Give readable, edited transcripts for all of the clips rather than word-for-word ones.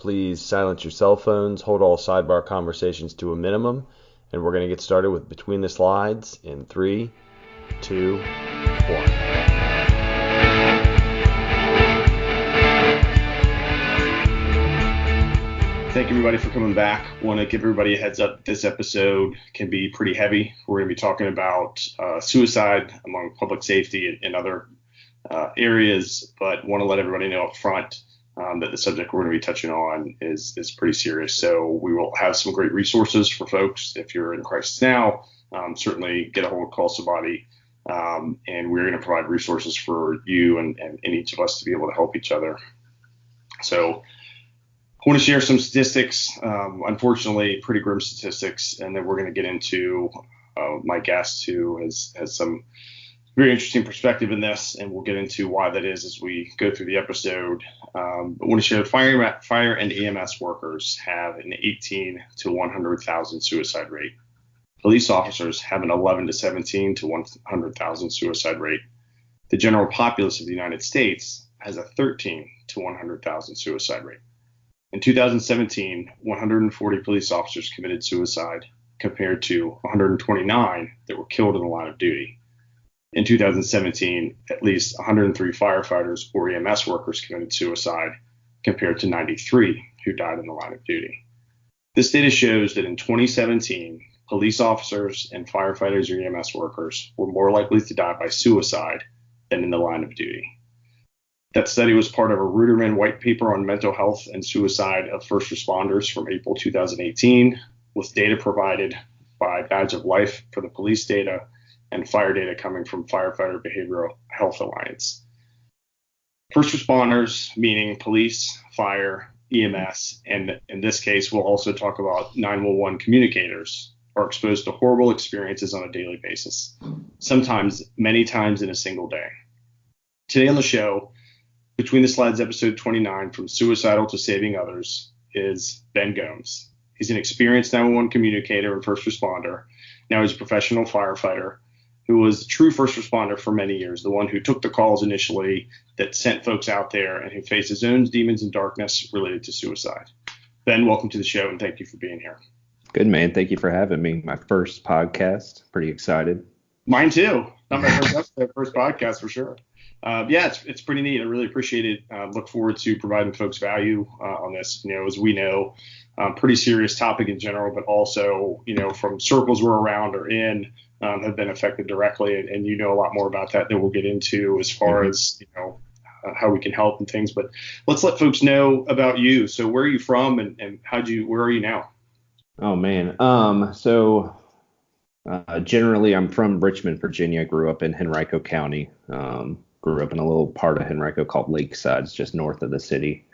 please silence your cell phones, hold all sidebar conversations to a minimum, and we're going to get started with Between the Slides in 3, 2, 1. Thank you, everybody, for coming back. Want to give everybody a heads up. This episode can be pretty heavy. We're going to be talking about suicide among public safety and other areas, but want to let everybody know up front that the subject we're going to be touching on is pretty serious. So we will have some great resources for folks. If you're in crisis now, certainly get a hold of Call Somebody, and we're going to provide resources for you and each of us to be able to help each other. So I want to share some statistics, unfortunately, pretty grim statistics, and then we're going to get into my guest who has some very interesting perspective in this, and we'll get into why that is as we go through the episode. But I want to share fire and EMS workers have an 18 to 100,000 suicide rate. Police officers have an 11 to 17 to 100,000 suicide rate. The general populace of the United States has a 13 to 100,000 suicide rate. In 2017, 140 police officers committed suicide compared to 129 that were killed in the line of duty. In 2017, at least 103 firefighters or EMS workers committed suicide compared to 93 who died in the line of duty. This data shows that in 2017, police officers and firefighters or EMS workers were more likely to die by suicide than in the line of duty. That study was part of a Ruderman white paper on mental health and suicide of first responders from April 2018, with data provided by Badge of Life for the police data and fire data coming from Firefighter Behavioral Health Alliance. First responders, meaning police, fire, EMS, and in this case, we'll also talk about 911 communicators, are exposed to horrible experiences on a daily basis, sometimes many times in a single day. Today on the show, Between the Slides, episode 29, From Suicidal to Saving Others, is Ben Gomes. He's an experienced 911 communicator and first responder. Now he's a professional firefighter who was a true first responder for many years, the one who took the calls initially that sent folks out there and who faced his own demons and darkness related to suicide. Ben, welcome to the show, and thank you for being here. Good, man. Thank you for having me. My first podcast. Pretty excited. Mine too. Not my first episode, first podcast for sure. Yeah, it's pretty neat. I really appreciate it. Look forward to providing folks value on this. As we know, pretty serious topic in general, but also, from circles we're around or in, have been affected directly. And a lot more about that we'll get into as far as, how we can help and things. But let's let folks know about you. So where are you from and where are you now? Oh, man. Generally, I'm from Richmond, Virginia. I grew up in Henrico County. Grew up in a little part of Henrico called Lakeside. It's just north of the city.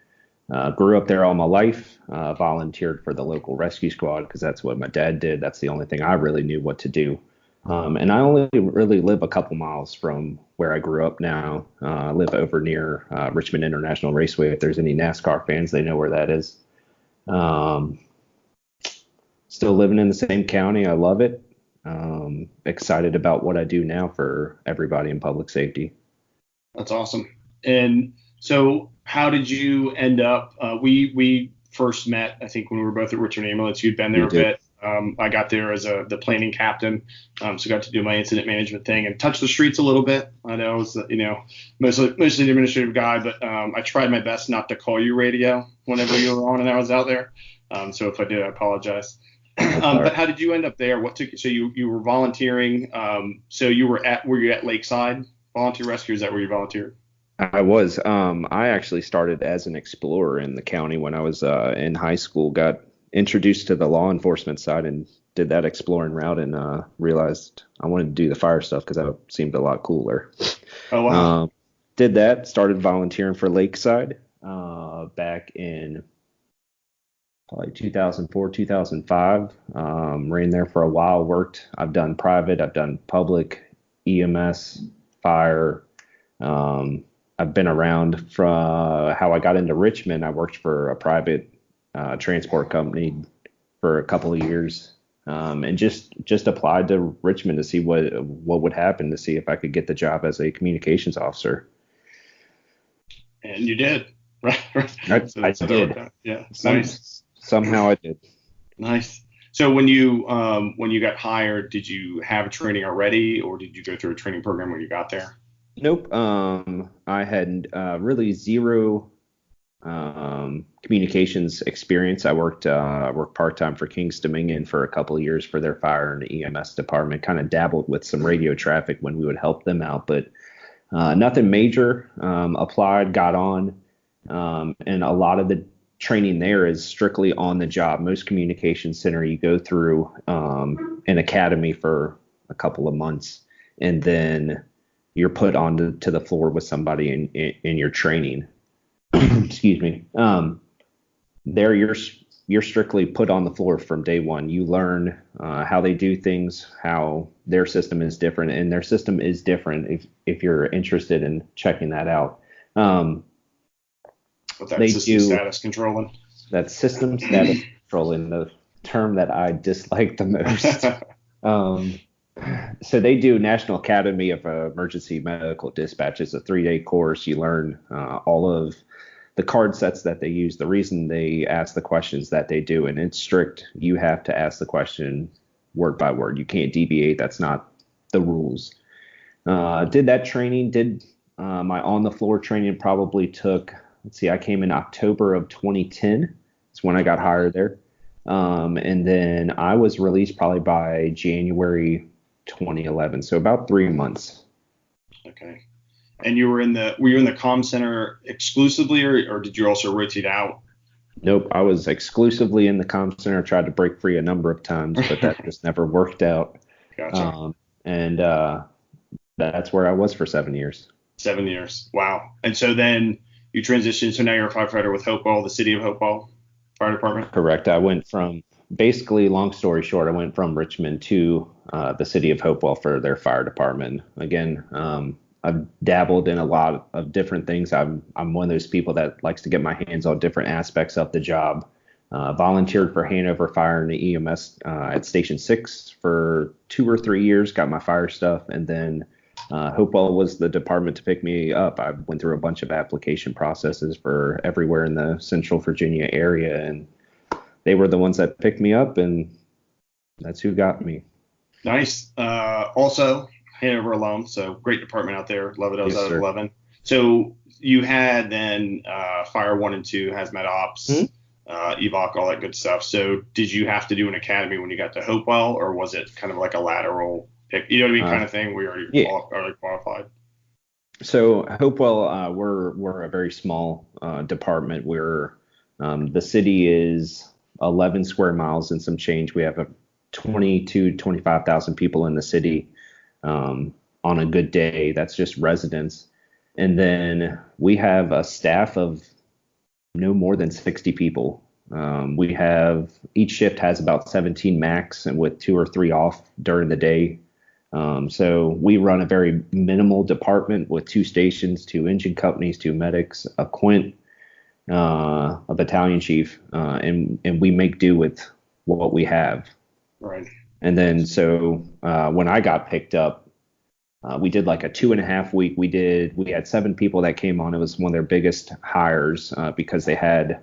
Grew up there all my life. Volunteered for the local rescue squad because that's what my dad did. That's the only thing I really knew what to do. And I only really live a couple miles from where I grew up now. I live over near Richmond International Raceway. If there's any NASCAR fans, they know where that is. Still living in the same county. I love it. Excited about what I do now for everybody in public safety. That's awesome. And so how did you end up? We first met, I think, when we were both at Richmond Ambulance. You'd been there a bit. I got there as the planning captain, so got to do my incident management thing and touch the streets a little bit. I know I was, mostly the administrative guy, but I tried my best not to call you radio whenever you were on and I was out there. So if I did, I apologize. But how did you end up there? What took you? So you were volunteering. So were you at Lakeside Volunteer Rescue? Is that where you volunteered? I was. I actually started as an explorer in the county when I was in high school. Got introduced to the law enforcement side and did that exploring route and realized I wanted to do the fire stuff because that seemed a lot cooler. Oh, wow. Did that. Started volunteering for Lakeside back in probably 2004, 2005. Ran there for a while. I've done private. I've done public, EMS, fire. I've been around from how I got into Richmond. I worked for a private transport company for a couple of years, and just applied to Richmond to see what would happen, to see if I could get the job as a communications officer. And you did. Right. Right. I So that did. worked out. Yeah. Nice. Somehow I did. Nice. So when you got hired, did you have training already, or did you go through a training program when you got there? Nope. I had really zero communications experience. I worked part-time for King's Dominion for a couple of years for their fire and EMS department. Kind of dabbled with some radio traffic when we would help them out, but nothing major. Applied, got on, and a lot of the training there is strictly on the job. Most communication center you go through an academy for a couple of months, and then you're put onto to the floor with somebody in your training. Excuse me. There you're strictly put on the floor from day one. You learn how they do things, how their system is different, and their system is different if you're interested in checking that out. With that They system do status controlling. that system status controlling, the term that I dislike the most. Um, so they do National Academy of Emergency Medical Dispatch. It's a 3-day course. You learn all of the card sets that they use, the reason they ask the questions that they do, and it's strict. You have to ask the question word by word. You can't deviate. That's not the rules. Did that training, did my on the floor training probably took, let's see, I came in October of 2010. It's when I got hired there. And then I was released probably by January 2011. So about 3 months. Okay. And were you in the comm center exclusively, or did you also rotate out? Nope, I was exclusively in the comm center. Tried to break free a number of times, but that just never worked out. Gotcha. And that's where I was for 7 years. 7 years. Wow. And so then you transitioned. So now you're a firefighter with Hopewell, the city of Hopewell Fire Department. Correct. I went from basically, long story short, I went from Richmond to the city of Hopewell for their fire department. Again, I've dabbled in a lot of different things. I'm one of those people that likes to get my hands on different aspects of the job. Volunteered for Hanover Fire and the EMS at Station 6 for 2 or 3 years, got my fire stuff, and then Hopewell was the department to pick me up. I went through a bunch of application processes for everywhere in the Central Virginia area, and they were the ones that picked me up, and that's who got me. Nice. Also, Hanover alum, so great department out there. 11 Yes, out of sir. 11. So you had then Fire 1 and 2, Hazmat Ops, EVOC, all that good stuff. So did you have to do an academy when you got to Hopewell, or was it kind of like a lateral pick, you know what I mean, kind of thing? We already Yeah. already qualified. So Hopewell, we're a very small department. The city is 11 square miles and some change. We have 25,000 people in the city on a good day. That's just residents. And then we have a staff of no more than 60 people. Each shift has about 17 max, and with 2 or 3 off during the day. So we run a very minimal department with 2 stations, 2 engine companies, 2 medics, a quint, a battalion chief, and we make do with what we have. Right. And then so when I got picked up, we did like a 2.5 week. We had 7 people that came on. It was one of their biggest hires because they had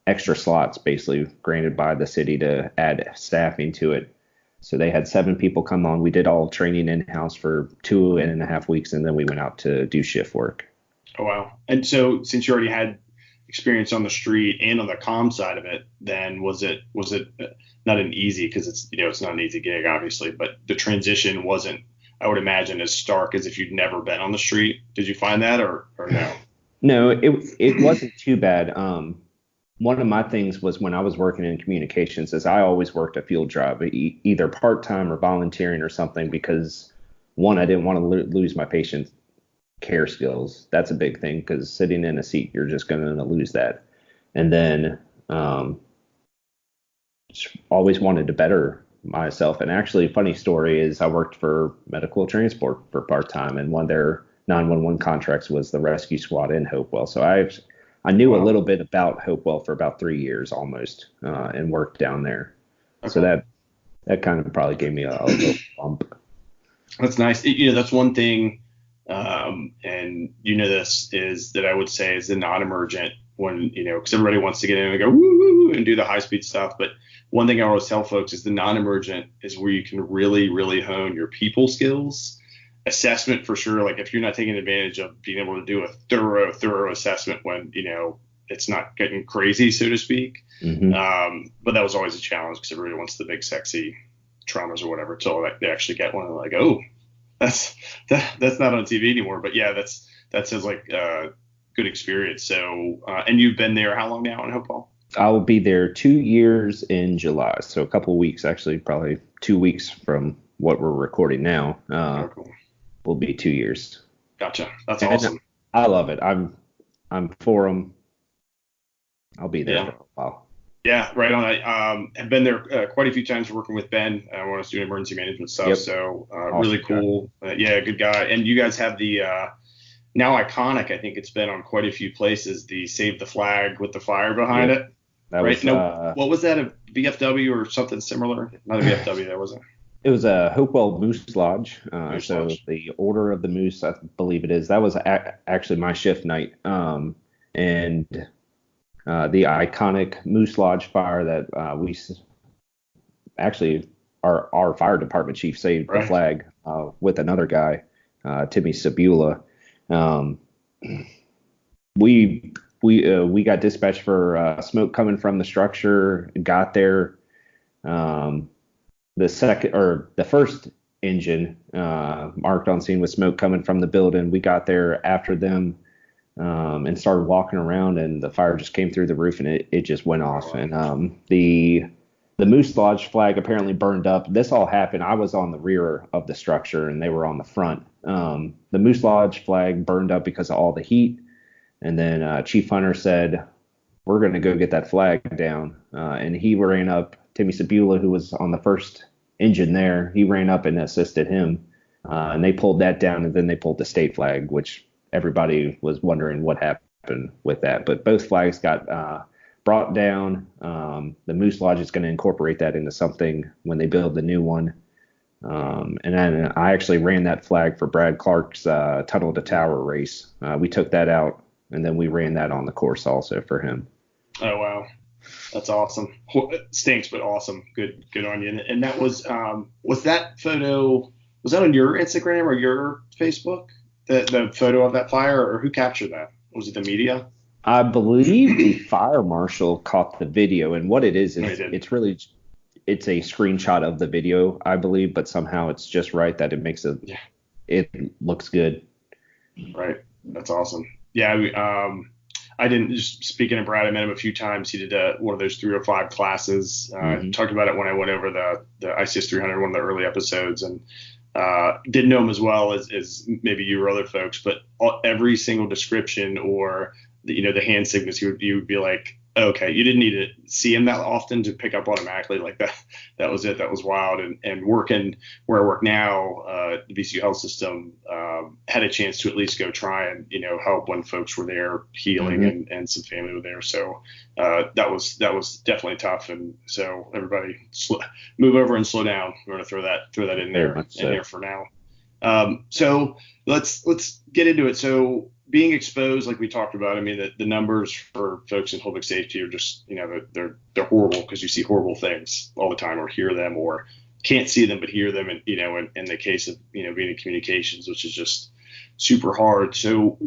extra slots basically granted by the city to add staffing to it. So they had 7 people come on. We did all training in-house for 2.5 weeks, and then we went out to do shift work. Oh, wow. And so since you already had experience on the street and on the comm side of it, then was it not an easy, because it's not an easy gig, obviously, but the transition wasn't, I would imagine, as stark as if you'd never been on the street. Did you find that or no? No, it wasn't too bad. One of my things was when I was working in communications is I always worked a field job, either part-time or volunteering or something, because one, I didn't want to lose my patient care skills. That's a big thing, because sitting in a seat, you're just going to lose that. And then always wanted to better myself. And actually, a funny story is I worked for medical transport for part-time, and one of their 911 contracts was the rescue squad in Hopewell. So I knew a little bit about Hopewell for about 3 years almost, and worked down there. Okay. So that kind of probably gave me a little bump. That's nice. That's one thing And this is that I would say is the non-emergent when, because everybody wants to get in and go woo, woo, woo, and do the high speed stuff. But one thing I always tell folks is the non-emergent is where you can really, really hone your people skills. Assessment for sure. Like if you're not taking advantage of being able to do a thorough assessment when, it's not getting crazy, so to speak. Mm-hmm. But that was always a challenge because everybody wants the big, sexy traumas or whatever. So they actually get one and they're like, oh, that's not on TV anymore. But yeah, that sounds like a good experience. So, and you've been there how long now in Hopewell? I'll be there 2 years in July. So a couple of weeks, actually, probably 2 weeks from what we're recording now. Cool. Will be 2 years. Gotcha. That's awesome. I love it. I'm for them. I'll be there for a while. Yeah, right on. I've been there quite a few times working with Ben when I was doing emergency management stuff. Yep. So awesome. Really cool. Good guy. And you guys have the now iconic, I think it's been on quite a few places, the Save the Flag with the fire behind it. That right? Was, what was that, a VFW or something similar? Not a VFW, that wasn't. It was a Hopewell Moose Lodge. Moose Lodge. The Order of the Moose, I believe it is. That was actually my shift night. And the iconic Moose Lodge fire that we actually our fire department chief saved the flag with another guy, Timmy Sabula. We got dispatched for smoke coming from the structure. Got there. The first engine marked on scene with smoke coming from the building. We got there after them and started walking around, and the fire just came through the roof and it just went off. And the Moose Lodge flag apparently burned up. This all happened. I was on the rear of the structure and they were on the front. The Moose Lodge flag burned up because of all the heat. And then Chief Hunter said, "We're going to go get that flag down." And he ran up. Timmy Sabula, who was on the first engine there, he ran up and assisted him. And they pulled that down, and then they pulled the state flag, which everybody was wondering what happened with that. But both flags got brought down. The Moose Lodge is going to incorporate that into something when they build the new one. And then I actually ran that flag for Brad Clark's Tunnel to Tower race. We took that out, and then we ran that on the course also for him. Oh, wow. That's awesome. It stinks, but awesome. Good on you. And that was that photo, was that on your Instagram or your Facebook? The photo of that fire, or who captured that? Was it the media? I believe the fire marshal caught the video, and what it is it's a screenshot of the video, I believe, but somehow it's just right that it makes it looks good. Right. That's awesome. Yeah. I didn't, just speaking of Brad, I met him a few times. He did one of those 305 classes. Talked about it when I went over the ICS 300, one of the early episodes, and didn't know him as well as maybe you or other folks, but every single description or the hand signals, you would be like, okay, you didn't need to see him that often to pick up automatically like that. That was it. That was wild. And working where I work now, the VCU health system, had a chance to at least go try and, help when folks were there healing and some family were there. So, that was definitely tough. And so everybody move over and slow down. We're going to throw that in there for now. So let's get into it. So, being exposed, like we talked about, I mean, the numbers for folks in public safety are just, they're horrible because you see horrible things all the time, or hear them, or can't see them but hear them, and in the case of being in communications, which is just super hard. So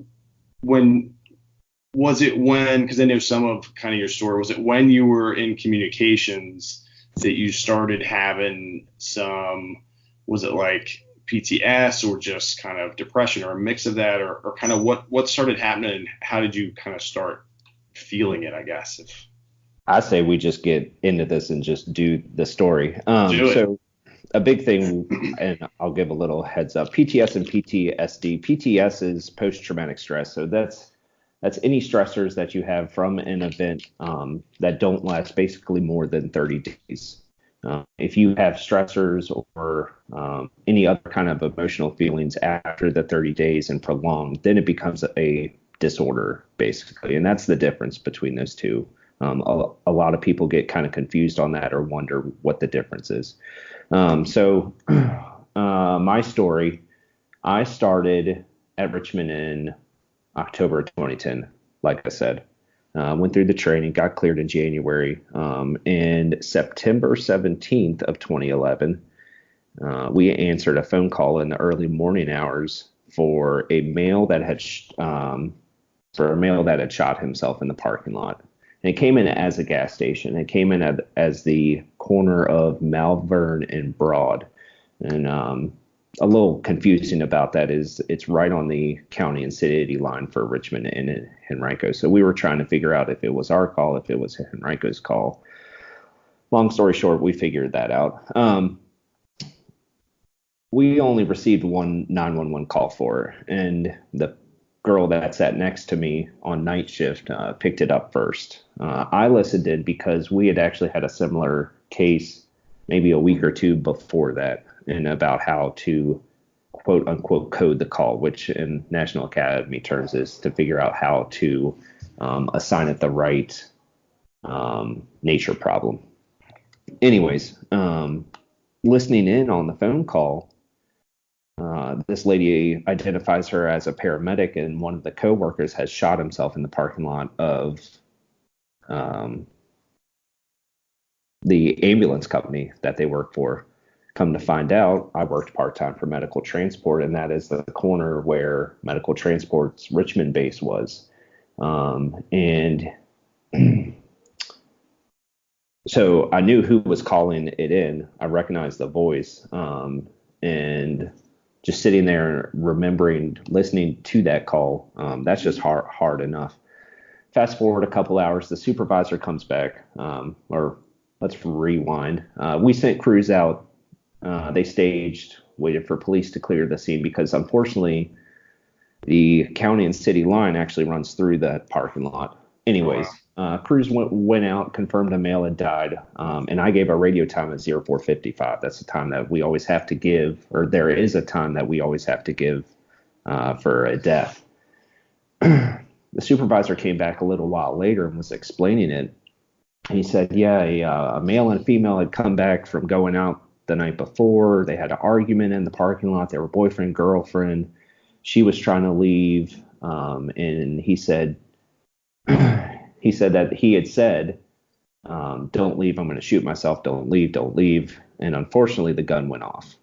because I know some of kind of your story, was it when you were in communications that you started having some, was it like PTS or just kind of depression, or a mix of that, or kind of what started happening, and how did you kind of start feeling it, I guess? I say we just get into this and just do the story. So a big thing, and I'll give a little heads up, PTS and PTSD. PTS is post-traumatic stress. So that's any stressors that you have from an event that don't last basically more than 30 days. If you have stressors or any other kind of emotional feelings after the 30 days and prolonged, then it becomes a disorder, basically. And that's the difference between those two. A lot of people get kind of confused on that or wonder what the difference is. So my story, I started at Richmond in October of 2010. Like I said, went through the training, got cleared in January. And September 17th of 2011, we answered a phone call in the early morning hours for a male that had shot himself in the parking lot. And it came in as a gas station. It came in as the corner of Malvern and Broad. And a little confusing about that is it's right on the county and city line for Richmond and Henrico. So we were trying to figure out if it was our call, if it was Henrico's call. Long story short, we figured that out. We only received one 911 call for it, and the girl that sat next to me on night shift picked it up first. I listened in because we had actually had a similar case maybe a week or two before that, and about how to quote unquote code the call, which in National Academy terms is to figure out how to assign it the right nature problem. Anyways, listening in on the phone call, this lady identifies her as a paramedic, and one of the coworkers has shot himself in the parking lot of the ambulance company that they work for. Come to find out, I worked part-time for medical transport, and that is the corner where medical transport's Richmond base was. And so I knew who was calling it in. I recognized the voice, and just sitting there remembering listening to that call, that's just hard enough. Fast forward a couple hours, the supervisor comes back, or let's rewind. We sent crews out. They staged, waited for police to clear the scene because unfortunately the county and city line actually runs through that parking lot. Anyways, crews went out, confirmed a male had died, and I gave a radio time at 0455. That's the time that we always have to give, or there is a time that we always have to give for a death. The supervisor came back a little while later and was explaining it. He said, a male and a female had come back from going out the night before. They had an argument in the parking lot. They were boyfriend, girlfriend. She was trying to leave, and he said that he had said, don't leave, I'm going to shoot myself, don't leave. And unfortunately, the gun went off.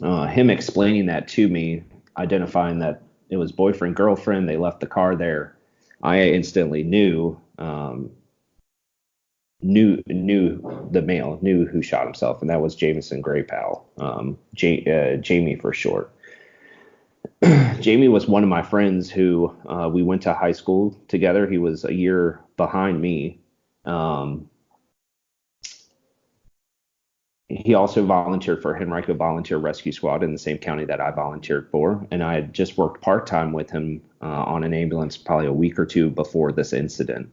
Him explaining that to me, identifying that it was boyfriend, girlfriend, they left the car there, I instantly knew the male, knew who shot himself, and that was Jameson Graypowell, Jamie for short. Jamie was one of my friends who we went to high school together. He was a year behind me. He also volunteered for Henrico Volunteer Rescue Squad in the same county that I volunteered for, and I had just worked part-time with him on an ambulance probably a week or two before this incident.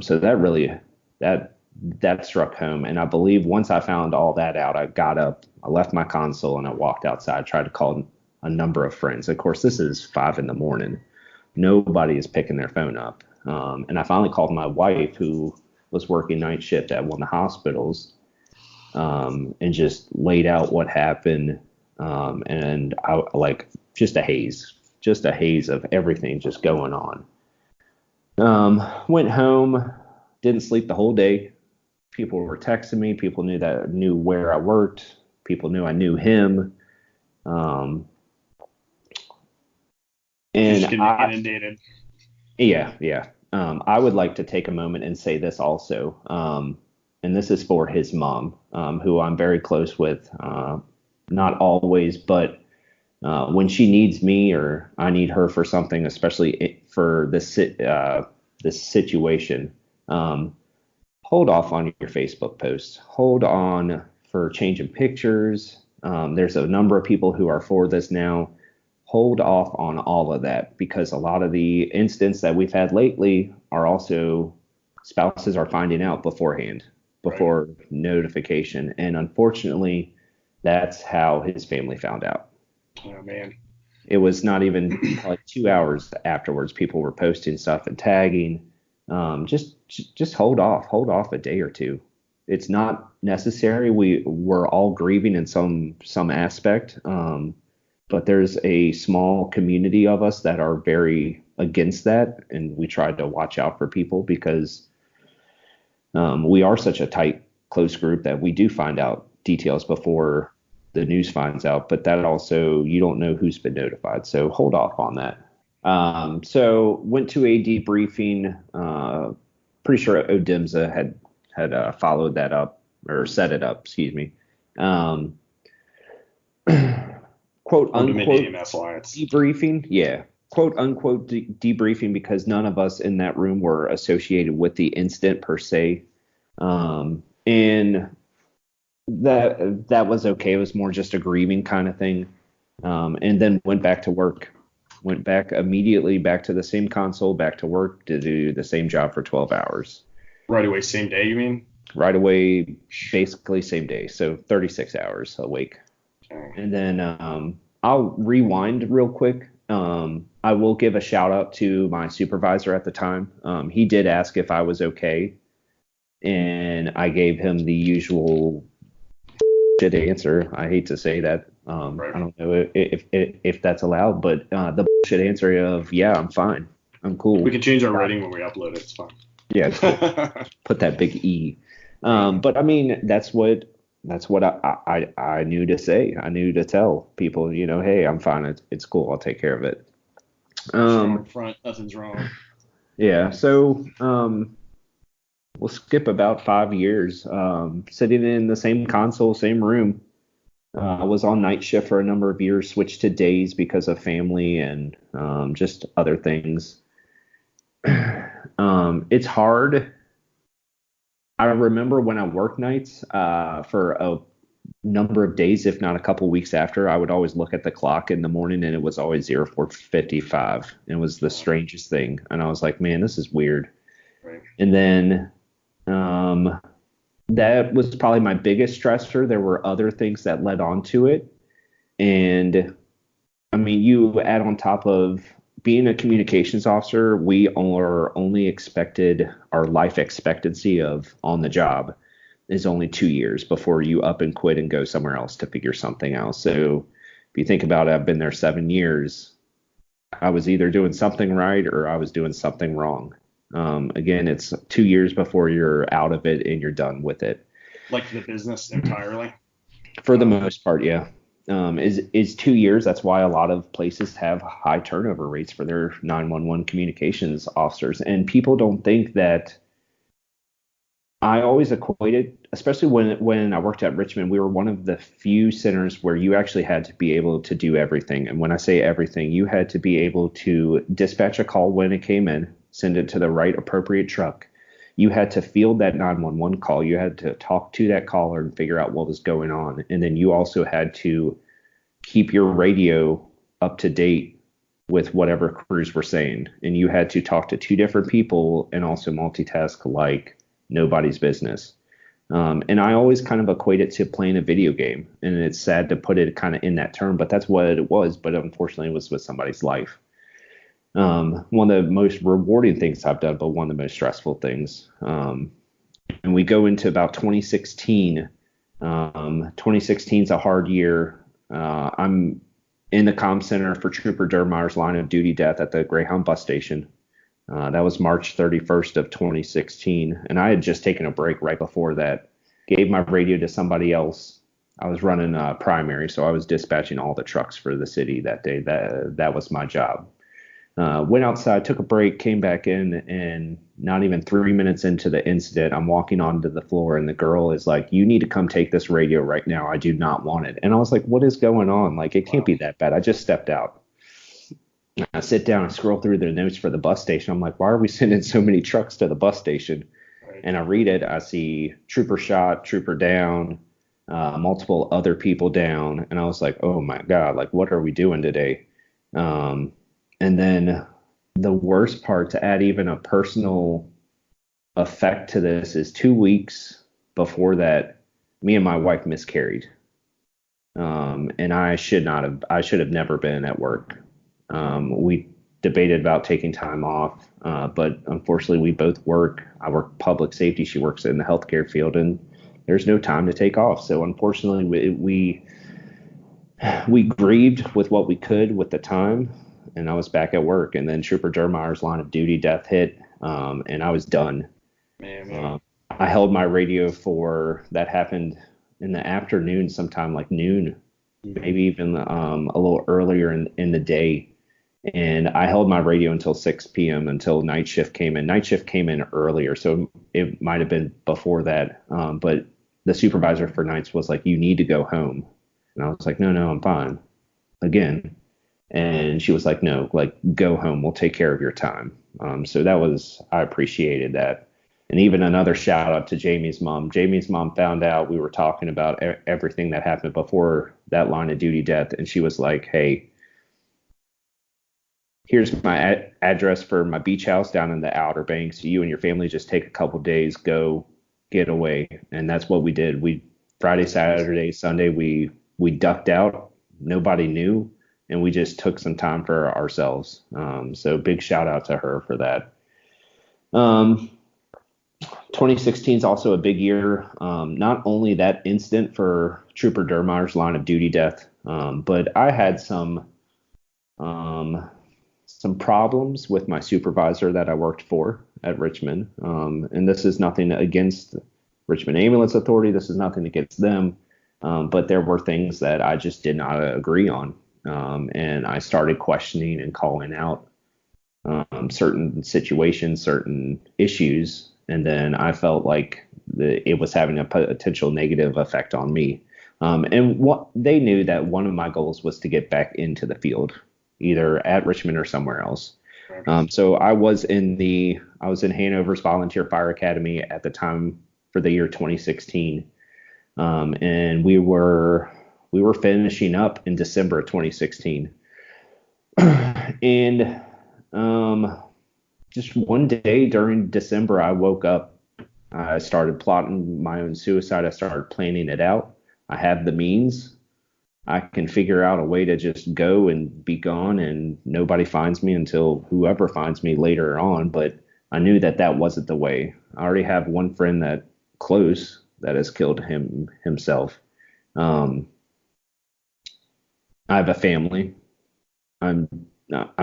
So that really, that struck home. And I believe once I found all that out, I got up, I left my console, and I walked outside, tried to call a number of friends. Of course, this is 5 a.m. Nobody is picking their phone up. And I finally called my wife, who was working night shift at one of the hospitals, and just laid out what happened. And I just a haze of everything just going on. Went home, didn't sleep the whole day. People were texting me. People knew where I worked. People knew I knew him. And inundated. Yeah. I would like to take a moment and say this also. And this is for his mom, who I'm very close with. Not always, but when she needs me or I need her for something, especially for this situation, hold off on your Facebook posts. Hold on for changing pictures. There's a number of people who are for this now. Hold off on all of that, because a lot of the incidents that we've had lately are also spouses are finding out beforehand, before notification. And unfortunately, that's how his family found out. Oh, man. It was not even like 2 hours afterwards. People were posting stuff and tagging. Just hold off a day or two. It's not necessary. We're all grieving in some aspect. but there's a small community of us that are very against that, and we try to watch out for people because we are such a tight, close group that we do find out details before the news finds out, but that also, you don't know who's been notified, so hold off on that. So went to a debriefing. Pretty sure ODIMSA had followed that up or set it up. Excuse me. Quote unquote EMS Alliance. debriefing. Yeah. Quote unquote debriefing because none of us in that room were associated with the incident per se. And that was okay. It was more just a grieving kind of thing. And then went back to work. Went back immediately back to the same console, back to work to do the same job for 12 hours. Right away, same day, you mean? Right away, basically same day. So 36 hours awake. Okay. And then I'll rewind real quick. I will give a shout out to my supervisor at the time. He did ask if I was okay. And I gave him the usual shit answer. I hate to say that. Right. I don't know if that's allowed, but the bullshit answer of, yeah, I'm fine. I'm cool. We can change our rating when we upload it. It's fine. Yeah, cool. Put that big E. But I mean, that's what I knew to say. I knew to tell people, hey, I'm fine. It's cool. I'll take care of it. Front, nothing's wrong. Yeah. So we'll skip about 5 years. Sitting in the same console, same room. I was on night shift for a number of years, switched to days because of family and just other things. It's hard. I remember when I worked nights for a number of days, if not a couple weeks after, I would always look at the clock in the morning and it was always 04:55. It was the strangest thing. And I was like, man, this is weird. Right. And then that was probably my biggest stressor. There were other things that led on to it. And I mean, you add on top of being a communications officer, we are only expected, our life expectancy of on the job is only 2 years before you up and quit and go somewhere else to figure something out. So if you think about it, I've been there 7 years. I was either doing something right or I was doing something wrong. Again, it's 2 years before you're out of it and you're done with it. Like the business entirely? For the most part, yeah. Is 2 years. That's why a lot of places have high turnover rates for their 911 communications officers. And people don't think that. I always equated, especially when I worked at Richmond, we were one of the few centers where you actually had to be able to do everything. And when I say everything, you had to be able to dispatch a call when it came in, send it to the right appropriate truck. You had to field that 911 call. You had to talk to that caller and figure out what was going on. And then you also had to keep your radio up to date with whatever crews were saying. And you had to talk to two different people and also multitask like nobody's business. And I always kind of equate it to playing a video game. And it's sad to put it kind of in that term, but that's what it was. But unfortunately, it was with somebody's life. One of the most rewarding things I've done, but one of the most stressful things. And we go into about 2016. 2016 is a hard year. I'm in the comm center for Trooper Dermeyer's line of duty death at the Greyhound bus station. That was March 31st of 2016. And I had just taken a break right before that, gave my radio to somebody else. I was running primary, so I was dispatching all the trucks for the city that day. That was my job. Went outside, took a break, came back in, and not even 3 minutes into the incident, I'm walking onto the floor, and the girl is like, "You need to come take this radio right now. I do not want it." And I was like, "What is going on? Like, it can't be that bad. I just stepped out." I sit down and scroll through the notes for the bus station. I'm like, why are we sending so many trucks to the bus station? Right. And I read it. I see trooper shot, trooper down, multiple other people down. And I was like, oh, my God, like, what are we doing today? And then the worst part, to add even a personal effect to this, is 2 weeks before that, me and my wife miscarried. And I should have never been at work. We debated about taking time off, but unfortunately we both work. I work public safety. She works in the healthcare field, and there's no time to take off. So unfortunately we grieved with what we could with the time, and I was back at work. And then Trooper Dermeyer's line of duty death hit, and I was done. Man. I held my radio for that happened in the afternoon, sometime like noon, maybe even a little earlier in the day. And I held my radio until 6 p.m. until night shift came in. Night shift came in earlier, so it might have been before that. But the supervisor for nights was like, "You need to go home." And I was like, "No, I'm fine." Again. And she was like, "No, like go home. We'll take care of your time." So I appreciated that. And even another shout out to Jamie's mom. Jamie's mom found out we were talking about everything that happened before that line of duty death. And she was like, "Hey, here's my address for my beach house down in the Outer Banks. You and your family just take a couple days, go get away." And that's what we did. Friday, Saturday, Sunday, we ducked out. Nobody knew. And we just took some time for ourselves. So big shout out to her for that. 2016 is also a big year. Not only that incident for Trooper Dermeyer's line of duty death, but I had some problems with my supervisor that I worked for at Richmond. And this is nothing against Richmond Ambulance Authority. This is nothing against them. But there were things that I just did not agree on. And I started questioning and calling out certain situations, certain issues. And then I felt like it was having a potential negative effect on me. And what they knew that one of my goals was to get back into the field, either at Richmond or somewhere else. So I was in Hanover's Volunteer Fire Academy at the time for the year 2016. And we were finishing up in December of 2016. And just one day during December, I woke up. I started plotting my own suicide. I started planning it out. I have the means. I can figure out a way to just go and be gone, and nobody finds me until whoever finds me later on. But I knew that wasn't the way. I already have one friend that has killed himself. I have a family. I'm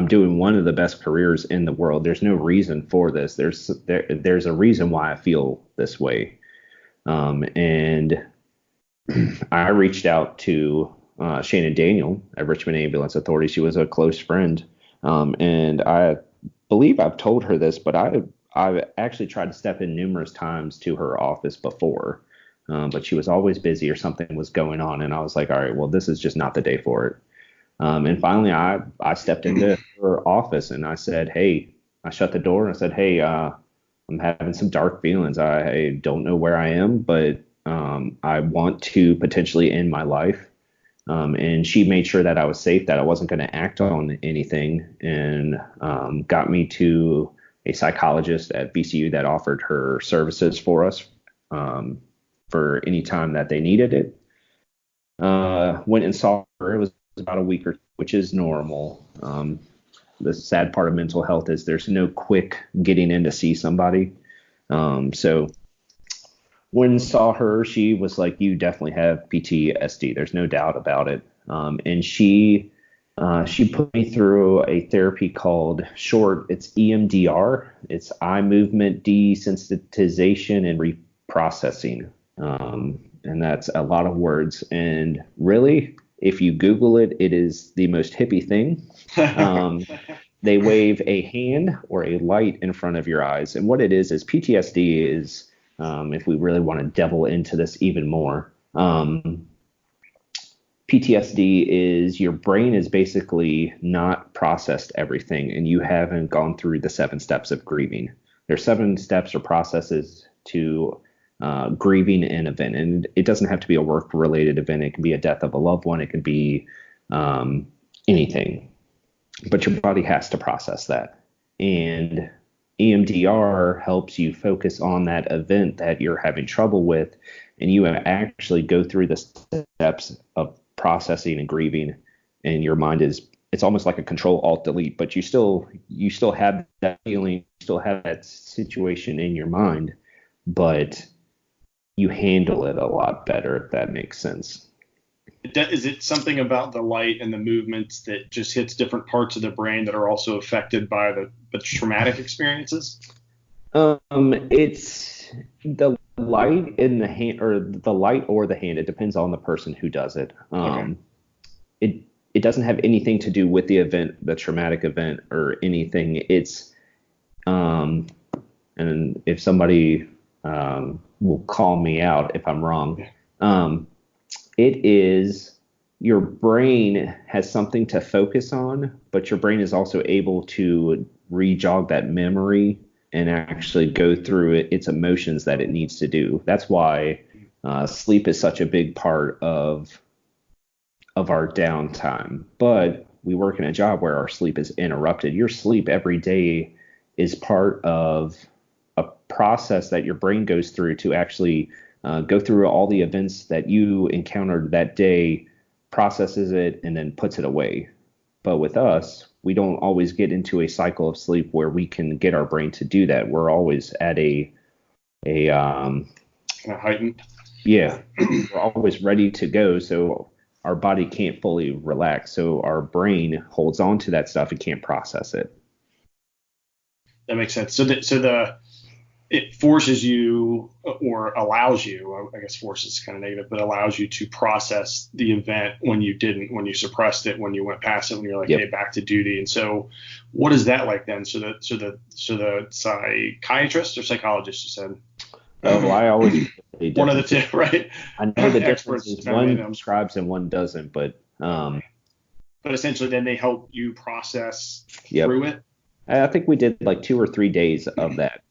doing one of the best careers in the world. There's no reason for this. There's a reason why I feel this way. And I reached out to Shannon Daniel at Richmond Ambulance Authority. She was a close friend. And I believe I've told her this, but I've actually tried to step in numerous times to her office before. But she was always busy or something was going on. And I was like, all right, well, this is just not the day for it. And finally, I stepped into her office and I said, hey, I shut the door and I said, hey, I'm having some dark feelings. I don't know where I am, but I want to potentially end my life. And she made sure that I was safe, that I wasn't going to act on anything, and got me to a psychologist at VCU that offered her services for us for any time that they needed it. Went and saw her. It was about a week or two, which is normal. The sad part of mental health is there's no quick getting in to see somebody. So when saw her, she was like, you definitely have PTSD. There's no doubt about it. And she put me through a therapy called it's EMDR. It's eye movement desensitization and reprocessing. And that's a lot of words. And really, if you Google it, it is the most hippie thing. They wave a hand or a light in front of your eyes. And what it is PTSD is, if we really want to delve into this even more, PTSD is your brain is basically not processed everything, and you haven't gone through the 7 steps of grieving. There's 7 steps or processes to grieving an event, and it doesn't have to be a work-related event. It can be a death of a loved one. It can be anything, but your body has to process that. And EMDR helps you focus on that event that you're having trouble with, and you actually go through the steps of processing and grieving, and your mind it's almost like a Control-Alt-Delete, but you still have that feeling, you still have that situation in your mind, but you handle it a lot better, if that makes sense. Is it something about the light and the movements that just hits different parts of the brain that are also affected by the traumatic experiences? It's the light in the hand, or the light or the hand. It depends on the person who does it. Okay. It it doesn't have anything to do with the event, the traumatic event, or anything. It's um, and if somebody will call me out if I'm wrong. Um, it is your brain has something to focus on, but your brain is also able to re-jog that memory and actually go through its emotions that it needs to do. That's why sleep is such a big part of our downtime. But we work in a job where our sleep is interrupted. Your sleep every day is part of a process that your brain goes through to actually go through all the events that you encountered that day, processes it, and then puts it away. But with us, we don't always get into a cycle of sleep where we can get our brain to do that. We're always at a Kind of heightened. yeah, we're always ready to go. So our body can't fully relax. So our brain holds on to that stuff and can't process it. That makes sense. So it forces you or allows you, I guess force is kind of negative, but allows you to process the event when you didn't, when you suppressed it, when you went past it, when you're like, Yep. hey, back to duty. And so what is that like then? So the psychiatrist or psychologist, you said? Oh, I always say One of the difference. two, right? I know the difference Experts is chime in. one prescribes and one doesn't, but But essentially then they help you process yep. through it. I think we did like 2 or 3 days of that.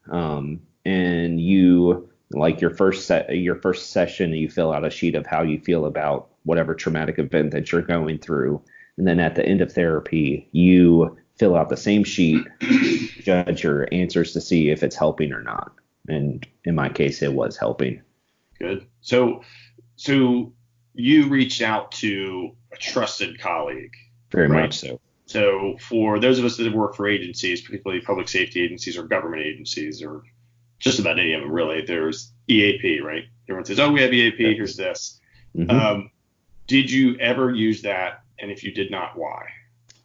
And you like your first session, you fill out a sheet of how you feel about whatever traumatic event that you're going through. And then at the end of therapy, you fill out the same sheet, judge your answers to see if it's helping or not. And in my case, it was helping. Good. So you reached out to a trusted colleague, Very right? much so. So for those of us that have worked for agencies, particularly public safety agencies or government agencies, or just about any of them really, there's EAP, right? Everyone says, oh, we have EAP, here's this. Hmm. Did you ever use that? And if you did not, why?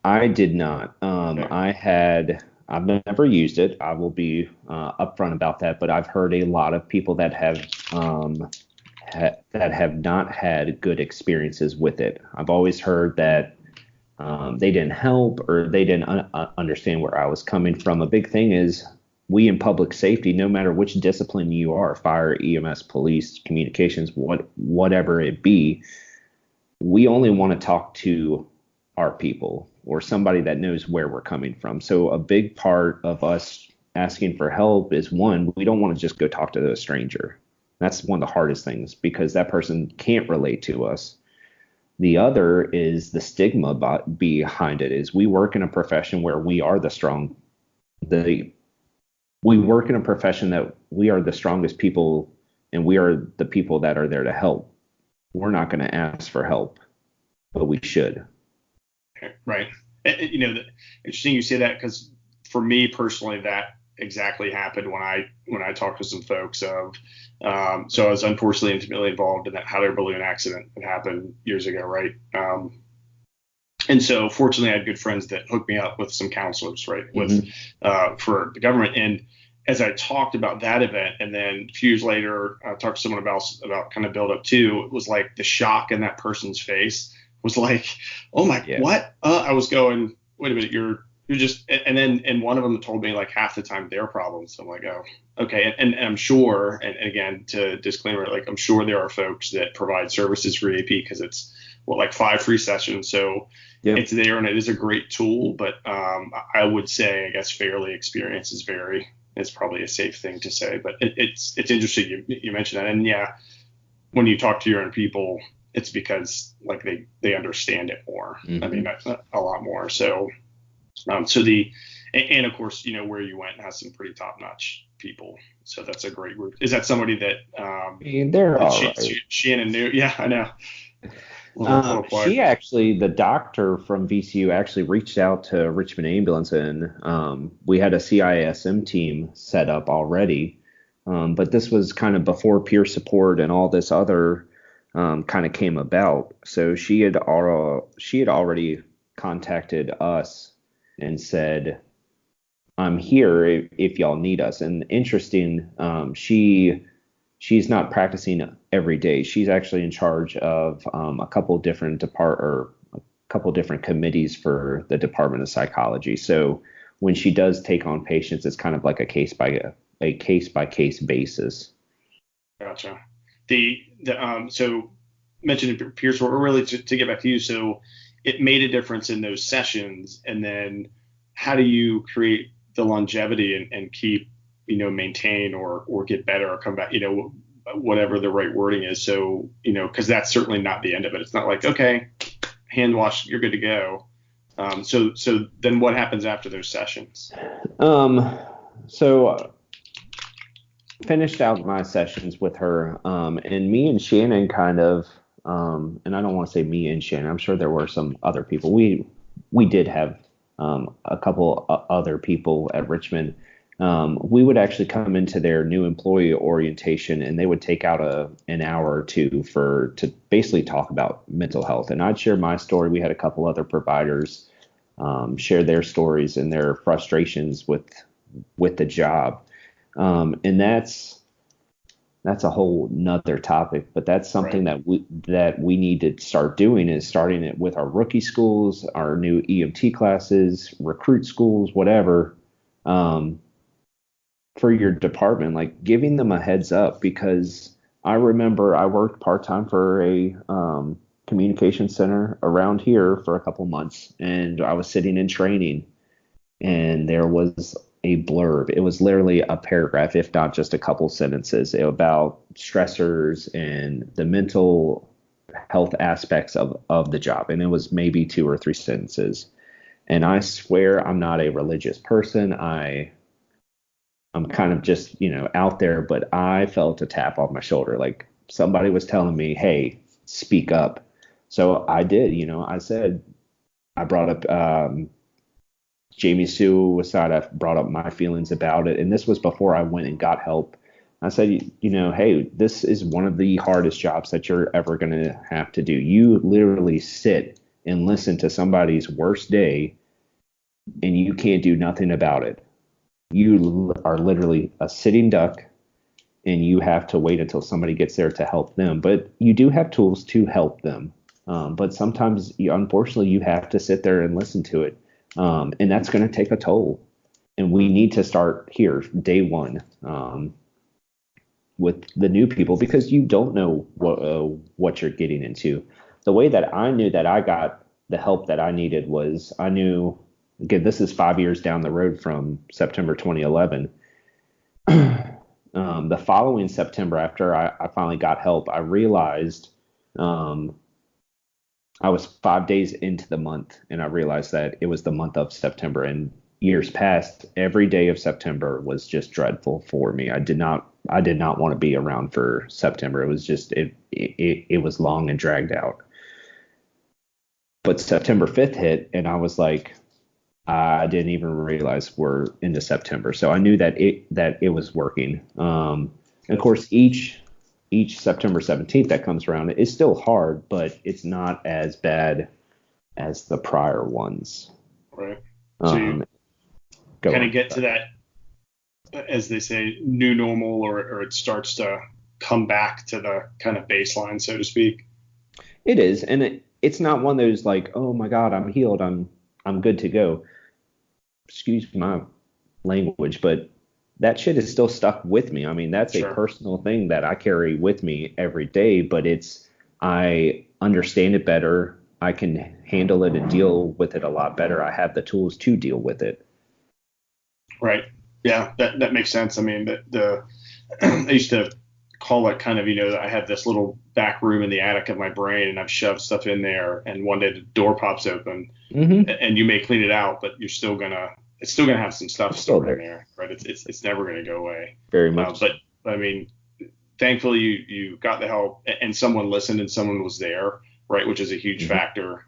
I did not. Okay. I've never used it. I will be upfront about that, but I've heard a lot of people that that have not had good experiences with it. I've always heard that they didn't help or they didn't understand where I was coming from. A big thing is we in public safety, no matter which discipline you are, fire, EMS, police, communications, whatever it be, we only want to talk to our people or somebody that knows where we're coming from. So a big part of us asking for help is, one, we don't want to just go talk to a stranger. That's one of the hardest things because that person can't relate to us. The other is the stigma behind it is we work in a profession where we are the we work in a profession that we are the strongest people and we are the people that are there to help. We're not going to ask for help, but we should. Right. Interesting you say that because for me personally, that exactly happened when I talked to some folks of, so I was unfortunately intimately involved in that hot air balloon accident that happened years ago, right? And so fortunately, I had good friends that hooked me up with some counselors, right, with for the government. And as I talked about that event, and then a few years later, I talked to someone about kind of build up too. It was like the shock in that person's face was like, oh my, Yeah. what? I was going, wait a minute, you're just, and one of them told me like half the time their problems. So I'm like, oh, okay. And I'm sure, and again, to disclaimer, like I'm sure there are folks that provide services for EAP because it's like 5 free sessions. So Yep. it's there and it is a great tool, but I would say, I guess, fairly experiences vary. It's probably a safe thing to say, but it's interesting you mentioned that. And yeah, when you talk to your own people, it's because like they understand it more. I mean, a lot more. So and of course, where you went has some pretty top notch people. So that's a great group. Is that somebody that They're all that right. Shannon knew? Yeah, I know. Little plug. She actually, the doctor from VCU actually reached out to Richmond Ambulance and we had a CISM team set up already. But this was kind of before peer support and all this other kind of came about. So she had already contacted us and said, "I'm here if y'all need us." And interesting, she's not practicing every day. She's actually in charge of a couple different committees for the Department of Psychology. So when she does take on patients, it's kind of like a case by case basis. Gotcha. So mentioned peer support, really to get back to you. So it made a difference in those sessions, and then how do you create the longevity and keep, maintain or get better or come back, whatever the right wording is. So, because that's certainly not the end of it. It's not like, okay, hand wash, you're good to go. So then what happens after those sessions? So finished out my sessions with her, and me and Shannon kind of, and I don't want to say me and Shannon, I'm sure there were some other people. We did have a couple other people at Richmond. We would actually come into their new employee orientation, and they would take out an hour or two to basically talk about mental health. And I'd share my story. We had a couple other providers share their stories and their frustrations with the job. And that's a whole nother topic, but that's something Right. that we need to start doing, is starting it with our rookie schools, our new EMT classes, recruit schools, whatever, for your department, like giving them a heads up. Because I remember I worked part-time for a communication center around here for a couple months, and I was sitting in training, and there was a blurb. It was literally a paragraph, if not just a couple sentences, about stressors and the mental health aspects of the job. And it was maybe 2 or 3 sentences. And I swear I'm not a religious person. I'm kind of just, out there, but I felt a tap on my shoulder. Like somebody was telling me, hey, speak up. So I did, I said, I brought up, Jamie's suicide. I brought up my feelings about it. And this was before I went and got help. I said, hey, this is one of the hardest jobs that you're ever going to have to do. You literally sit and listen to somebody's worst day, and you can't do nothing about it. You are literally a sitting duck, and you have to wait until somebody gets there to help them. But you do have tools to help them. But sometimes, unfortunately, you have to sit there and listen to it. And that's going to take a toll. And we need to start here, day one, with the new people, because you don't know what you're getting into. The way that I knew that I got the help that I needed was, I knew, again, this is 5 years down the road from September 2011. The following September, after I finally got help, I realized I was 5 days into the month, and I realized that it was the month of September. And years past, every day of September was just dreadful for me. I did not want to be around for September. It was just it was long and dragged out. But September 5th hit, and I was like, I didn't even realize we're into September. So I knew that it was working. And of course, each September 17th that comes around is still hard, but it's not as bad as the prior ones. Right. So you kind of get to that, as they say, new normal, or it starts to come back to the kind of baseline, so to speak. It is. And it's not one of those like, oh my God, I'm healed, I'm good to go. Excuse my language, but that shit is still stuck with me. I mean, that's Sure. a personal thing that I carry with me every day, but I understand it better. I can handle it and deal with it a lot better. I have the tools to deal with it. Right. Yeah, that makes sense. I mean, I used to call it kind of, I have this little back room in the attic of my brain, and I've shoved stuff in there, and one day the door pops open, and you may clean it out, but it's still gonna have some stuff stored in there, right? It's never gonna go away. Very much. But I mean, thankfully you got the help, and someone listened, and someone was there, right? Which is a huge factor.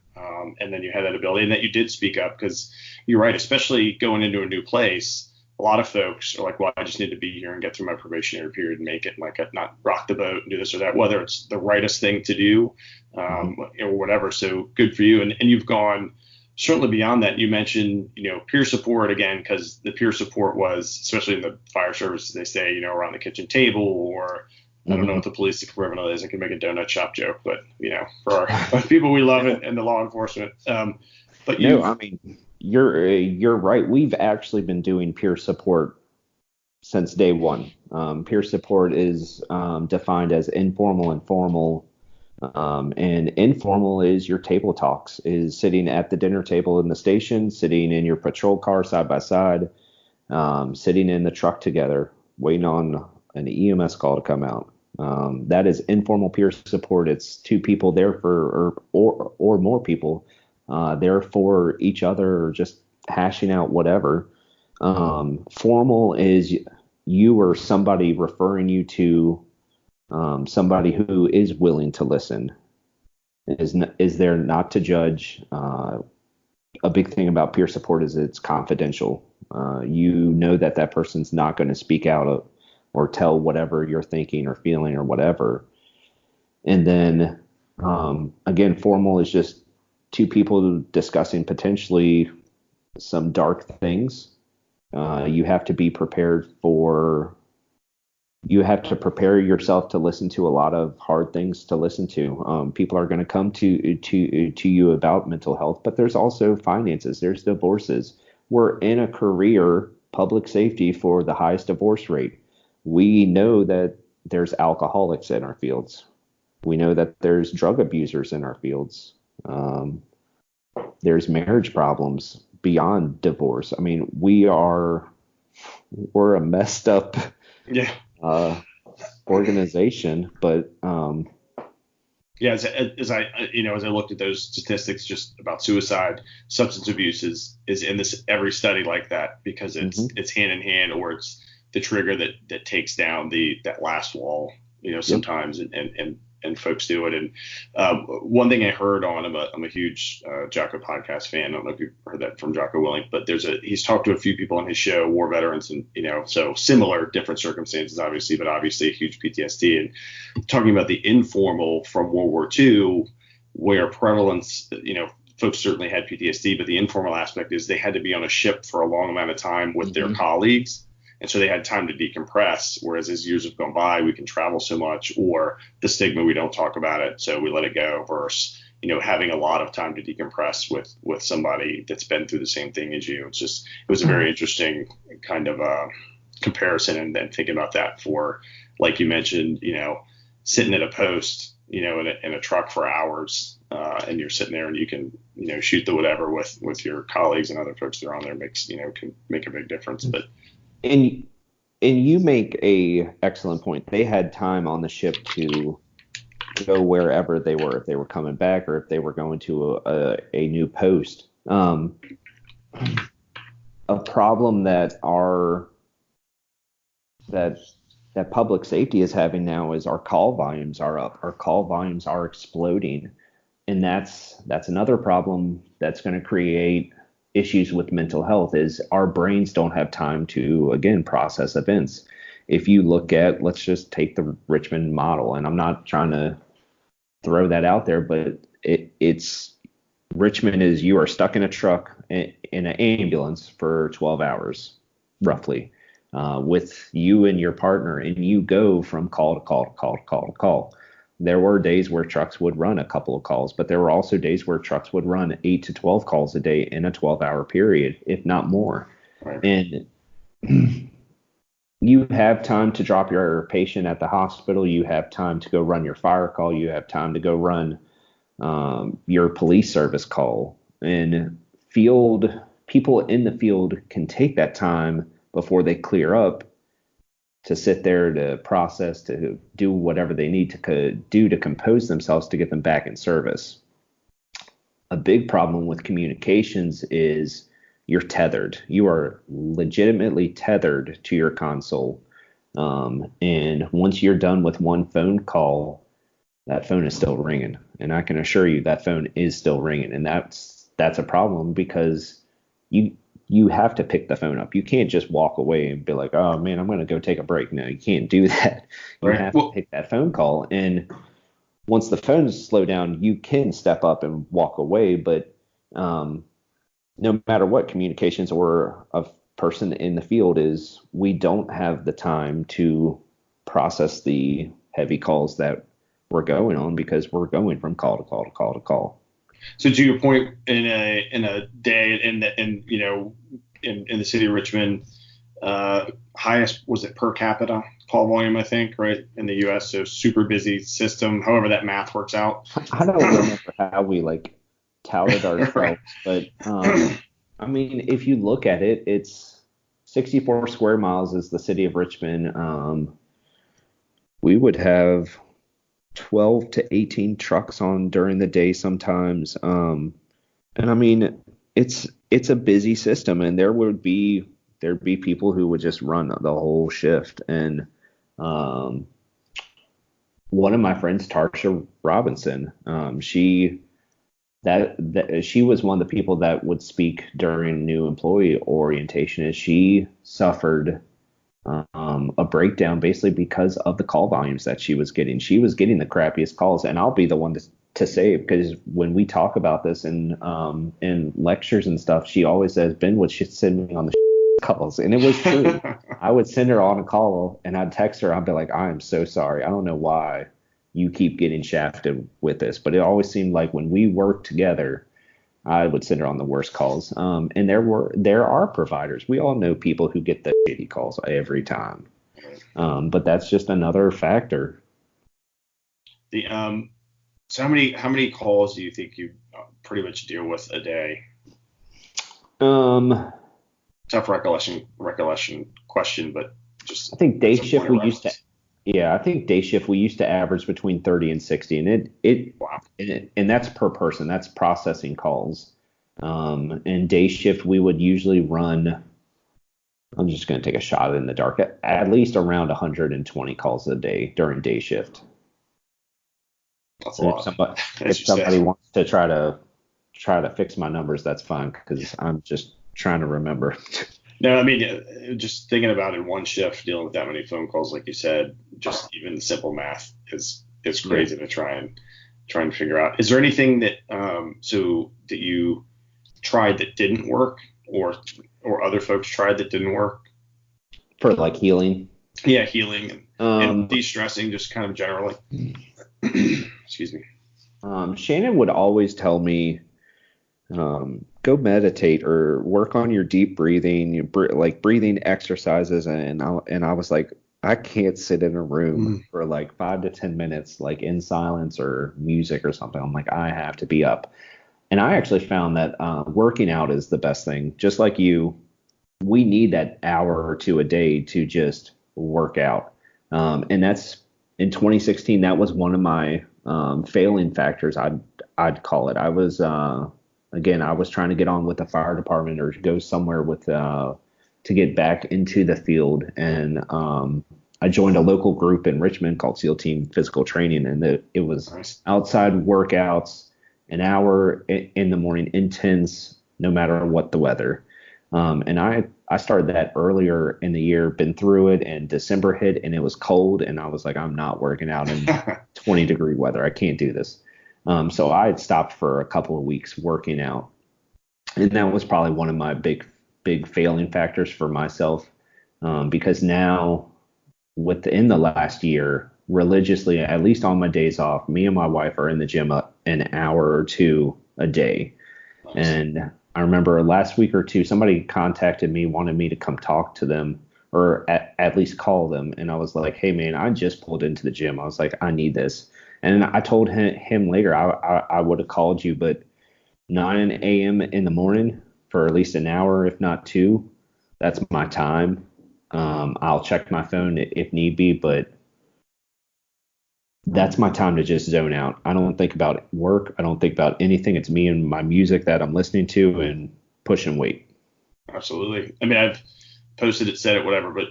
And then you had that ability, and that you did speak up, because you're right, especially going into a new place. a lot of folks are like, well, I just need to be here and get through my probationary period and make it, like not rock the boat and do this or that, whether it's the rightest thing to do or whatever. So good for you. And you've gone certainly beyond that. You mentioned, peer support again, because the peer support was, especially in the fire service, they say, around the kitchen table, or I don't know what the police equivalent is. I can make a donut shop joke, but for our people we love it and the law enforcement. But no, I mean, you're right. We've actually been doing peer support since day one. Peer support is defined as informal and formal. And informal is your table talks, is sitting at the dinner table in the station, sitting in your patrol car side by side, sitting in the truck together, waiting on an EMS call to come out. That is informal peer support. It's two people there for, or more people there for each other, or just hashing out whatever. Formal is you or somebody referring you to somebody who is willing to listen, is there not to judge. A big thing about peer support is it's confidential. You know that person's not going to speak out or tell whatever you're thinking or feeling or whatever. And then again, formal is just two people discussing potentially some dark things. You have to be prepared you have to prepare yourself to listen to a lot of hard things to listen to. People are going to come to you about mental health, but there's also finances. There's divorces. We're in a career, public safety, for the highest divorce rate. We know that there's alcoholics in our fields. We know that there's drug abusers in our fields. There's marriage problems beyond divorce. I mean, we're a messed up organization, but as I looked at those statistics just about suicide, substance abuse is in this every study like that, because it's hand in hand, or it's the trigger that takes down that last wall, sometimes, and folks do it. And one thing I heard I'm a huge Jocko podcast fan. I don't know if you've heard that from Jocko Willink, but he's talked to a few people on his show, war veterans, and so similar, different circumstances, obviously, but obviously a huge PTSD, and talking about the informal from World War II, where prevalence, folks certainly had PTSD, but the informal aspect is they had to be on a ship for a long amount of time with their colleagues. And so they had time to decompress, whereas as years have gone by, we can travel so much, or the stigma, we don't talk about it, so we let it go, versus, having a lot of time to decompress with somebody that's been through the same thing as you. It was a very interesting kind of comparison, and then thinking about that for, like you mentioned, sitting at a post, in a truck for hours, and you're sitting there and you can, shoot the whatever with your colleagues and other folks that are on there, can make a big difference. But And you make a excellent point. They had time on the ship to go wherever they were, if they were coming back or if they were going to a new post. A problem that that public safety is having now is our call volumes are up. Our call volumes are exploding, and that's another problem that's going to create issues with mental health. Is our brains don't have time to, again, process events. If you look at, let's just take the Richmond model, and I'm not trying to throw that out there, but it's Richmond is, you are stuck in a truck in an ambulance for 12 hours roughly, with you and your partner, and you go from call to call to call to call to call. There were days where trucks would run a couple of calls, but there were also days where trucks would run 8 to 12 calls a day in a 12-hour period, if not more. Right. And you have time to drop your patient at the hospital. You have time to go run your fire call. You have time to go run your police service call. And people in the field can take that time before they clear up to sit there, to process, to do whatever they need to do to compose themselves to get them back in service. A big problem with communications is you're tethered. You are legitimately tethered to your console. And once you're done with one phone call, that phone is still ringing. And I can assure you that phone is still ringing. And that's a problem, because you you have to pick the phone up. You can't just walk away and be like, oh man, I'm going to go take a break. No, you can't do that. You Right. have to take that phone call. And once the phones slow down, you can step up and walk away. But no matter what, communications or a person in the field is, we don't have the time to process the heavy calls that we're going on because we're going from call to call to call to call. So to your point, in a day in the city of Richmond, highest was it per capita call volume, I think, right, in the U.S. So super busy system. However that math works out. I don't remember how we like touted ourselves, Right. but I mean, if you look at it, it's 64 square miles is the city of Richmond. We would have 12 to 18 trucks on during the day sometimes. And I mean, it's a busy system, and there'd be people who would just run the whole shift. And one of my friends, Tarsha Robinson, she was one of the people that would speak during new employee orientation, and she suffered a breakdown basically because of the call volumes that she was getting. She was getting the crappiest calls, and I'll be the one to say it, because when we talk about this in lectures and stuff, she always says Ben would send me on the calls, and it was true. I would send her on a call, and I'd text her. I'd be like, I am so sorry. I don't know why you keep getting shafted with this, but it always seemed like when we worked together, I would send her on the worst calls. And there are providers. We all know people who get the shitty calls every time. But that's just another factor. So how many calls do you think you pretty much deal with a day? Tough recollection question, but just I think day shift we reference. used to average between 30 and 60, and Wow. and that's per person. That's processing calls. And day shift we would usually run. I'm just going to take a shot in the dark. At least around 120 calls a day during day shift. That's a lot. If somebody wants to try to fix my numbers, that's fine, because I'm just trying to remember. No, I mean, just thinking about in one shift dealing with that many phone calls, like you said, just even the simple math is crazy to try and figure out. Is there anything that that you tried that didn't work, or other folks tried that didn't work? For like healing? Yeah, healing and de-stressing, just kind of generally. Excuse me. Shannon would always tell me, go meditate or work on your deep breathing, like breathing exercises. And I was like, I can't sit in a room for like 5 to 10 minutes, like in silence or music or something. I'm like, I have to be up. And I actually found that working out is the best thing. Just like you, we need that hour or two a day to just work out. And that's in 2016, that was one of my failing factors, I'd call it. I was I was trying to get on with the fire department or go somewhere with to get back into the field, and I joined a local group in Richmond called SEAL Team Physical Training, and it was Nice. outside workouts, an hour in the morning, intense, no matter what the weather. And I started that earlier in the year, been through it, and December hit and it was cold, and I was like, I'm not working out in 20-degree weather. I can't do this. So I had stopped for a couple of weeks working out, and that was probably one of my big failing factors for myself, because now within the last year, religiously, at least on my days off, me and my wife are in the gym an hour or two a day. Nice. And I remember last week or two, somebody contacted me, wanted me to come talk to them, or at least call them. And I was like, hey, man, I just pulled into the gym. I was like, I need this. And I told him later, I would have called you, but 9 a.m. in the morning for at least an hour, if not two, that's my time. I'll check my phone if need be, but that's my time to just zone out. I don't think about work. I don't think about anything. It's me and my music that I'm listening to and pushing weight. Absolutely. I mean, I've posted it, said it, whatever, but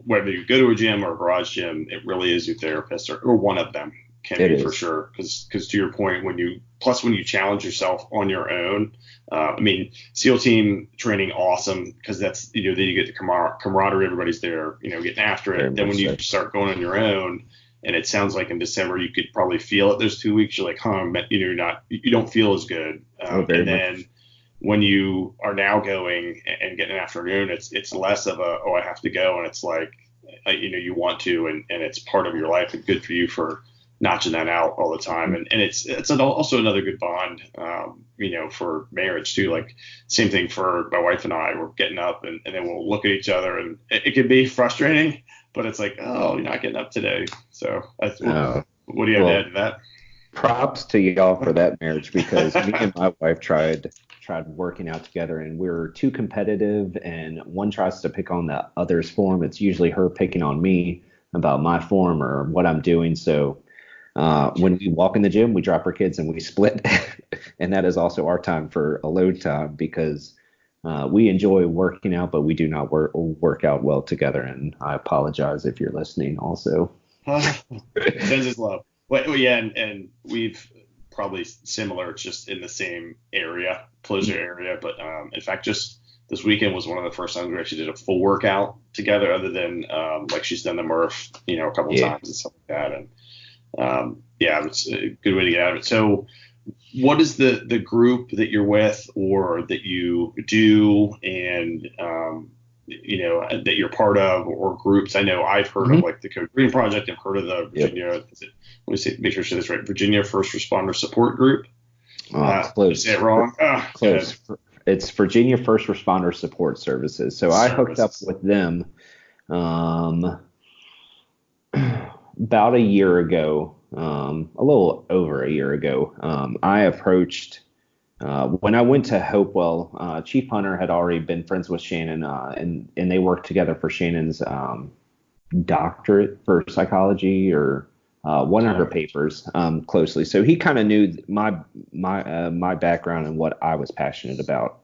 whether you go to a gym or a garage gym, it really is your therapist or one of them can be for sure. Because to your point, when you challenge yourself on your own, I mean, SEAL team training, awesome, because that's, then you get the camaraderie, everybody's there, getting after it. Then when you start going on your own, and it sounds like in December you could probably feel it those 2 weeks, you're like, you don't feel as good. And then when you are now going and getting an afternoon, it's less of I have to go, and it's like, you want to, and it's part of your life, and good for you for notching that out all the time. And it's also another good bond, for marriage too. Like, same thing for my wife and I. We're getting up and then we'll look at each other, and it can be frustrating, but it's like, oh, you're not getting up today. So what do you have to add to that? Props to y'all for that marriage, because me and my wife tried working out together, and we're too competitive, and one tries to pick on the other's form. It's usually her picking on me about my form or what I'm doing. So when we walk in the gym, we drop our kids and we split. And that is also our time for alone time, because we enjoy working out, but we do not work out well together. And I apologize if you're listening also. Sends his love. Well, yeah, and we've probably similar, just in the same area, pleasure area. But in fact, just this weekend was one of the first times we actually did a full workout together, other than like she's done the Murph, a couple times and stuff like that. And it's a good way to get out of it. So what is the group that you're with, or that you do, and that you're part of, or groups? I know I've heard of like the Code Green Project. I've heard of the Virginia, let me see, make sure I say this right, Virginia First Responder Support Group. Close. Say it wrong. Close. It's Virginia First Responder Support Services. So I hooked up with them about a year ago, a little over a year ago. I approached, when I went to Hopewell, Chief Hunter had already been friends with Shannon, and they worked together for Shannon's doctorate for psychology, or one of her papers, closely. So he kind of knew my background and what I was passionate about.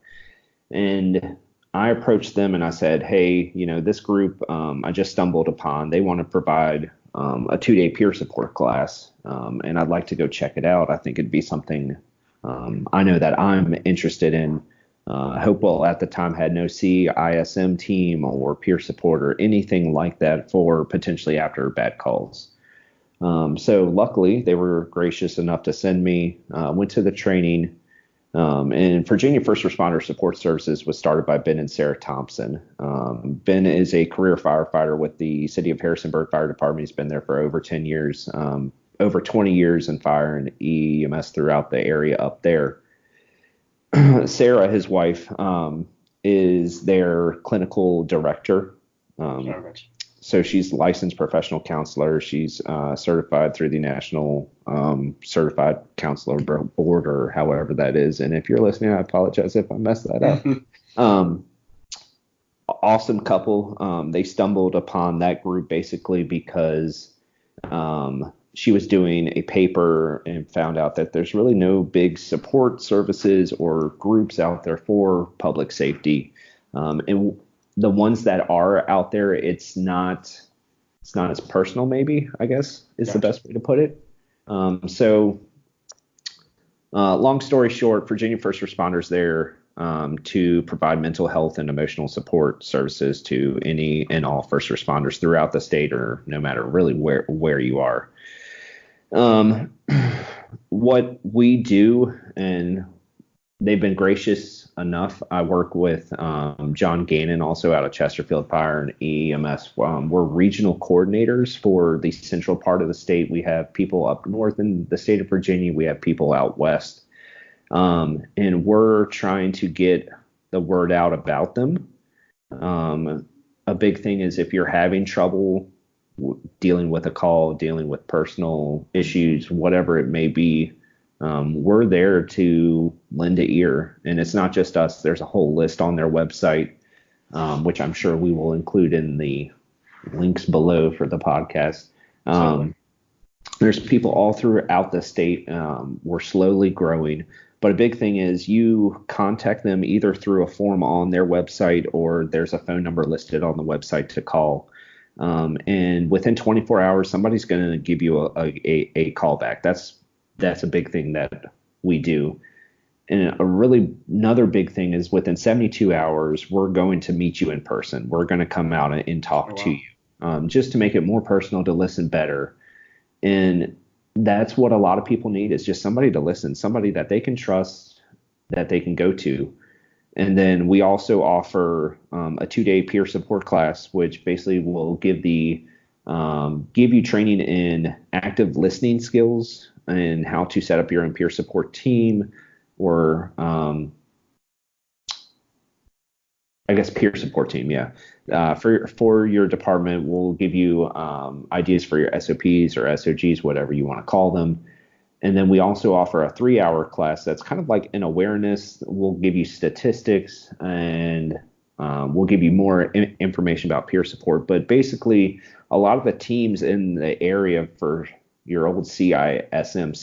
And I approached them and I said, hey, this group I just stumbled upon, they want to provide a 2-day peer support class, and I'd like to go check it out. I think it'd be something I know that I'm interested in. Hopewell at the time had no CISM team or peer support or anything like that for potentially after bad calls. So luckily they were gracious enough to send me, went to the training, and Virginia First Responder Support Services was started by Ben and Sarah Thompson. Ben is a career firefighter with the City of Harrisonburg Fire Department. He's been there for over 10 years, over 20 years in fire and EMS throughout the area up there. Sarah, his wife, is their clinical director. So she's licensed professional counselor. She's certified through the National Certified Counselor Board, or however that is. And if you're listening, I apologize if I messed that up. Awesome couple. They stumbled upon that group basically because she was doing a paper and found out that there's really no big support services or groups out there for public safety. And the ones that are out there, it's not as personal, maybe, I guess is the best way to put it. So long story short, Virginia First Responders there to provide mental health and emotional support services to any and all first responders throughout the state, or no matter really where you are. What we do, and they've been gracious enough. I work with John Gannon, also out of Chesterfield Fire and EMS. We're regional coordinators for the central part of the state. We have people up north in the state of Virginia. We have people out west. And we're trying to get the word out about them. A big thing is if you're having trouble dealing with a call, dealing with personal issues, whatever it may be, we're there to lend an ear. And it's not just us. There's a whole list on their website, which I'm sure we will include in the links below for the podcast. There's people all throughout the state. We're slowly growing. But a big thing is you contact them either through a form on their website, or there's a phone number listed on the website to call. And within 24 hours, somebody's going to give you a call back. That's a big thing that we do. And another big thing is within 72 hours, we're going to meet you in person. We're going to come out and talk to you, just to make it more personal, to listen better. And that's what a lot of people need, is just somebody to listen, somebody that they can trust, that they can go to. And then we also offer a 2-day peer support class, which basically will give you training in active listening skills and how to set up your own peer support team, or I guess peer support team. Yeah. For your department, we'll give you ideas for your SOPs or SOGs, whatever you want to call them. And then we also offer a 3-hour class that's kind of like an awareness. We'll give you statistics, and we'll give you more information about peer support. But basically, a lot of the teams in the area for your old CISM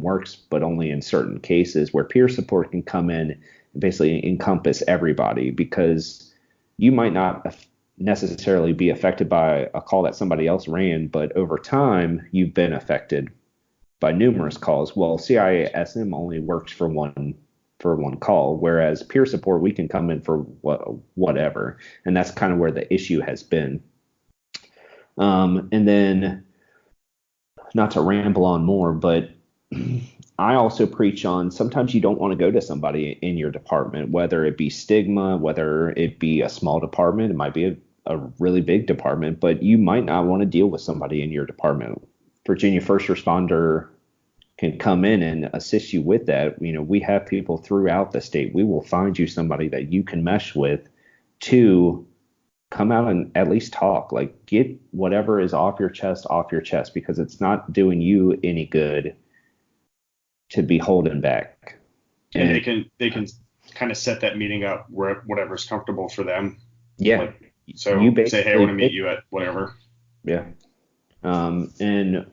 works, but only in certain cases, where peer support can come in and basically encompass everybody, because you might not necessarily be affected by a call that somebody else ran, but over time you've been affected by numerous calls. Well, CISM only works for one call, whereas peer support, we can come in for whatever, and that's kind of where the issue has been. And then, not to ramble on more, but I also preach on, sometimes you don't want to go to somebody in your department, whether it be stigma, whether it be a small department, it might be a really big department, but you might not want to deal with somebody in your department. Virginia first responder can come in and assist you with that. We have people throughout the state. We will find you somebody that you can mesh with to come out and at least talk, like get whatever is off your chest, because it's not doing you any good to be holding back. And they can kind of set that meeting up where whatever's comfortable for them. Yeah. Like, so you say, hey, I want to meet you at whatever. Yeah. And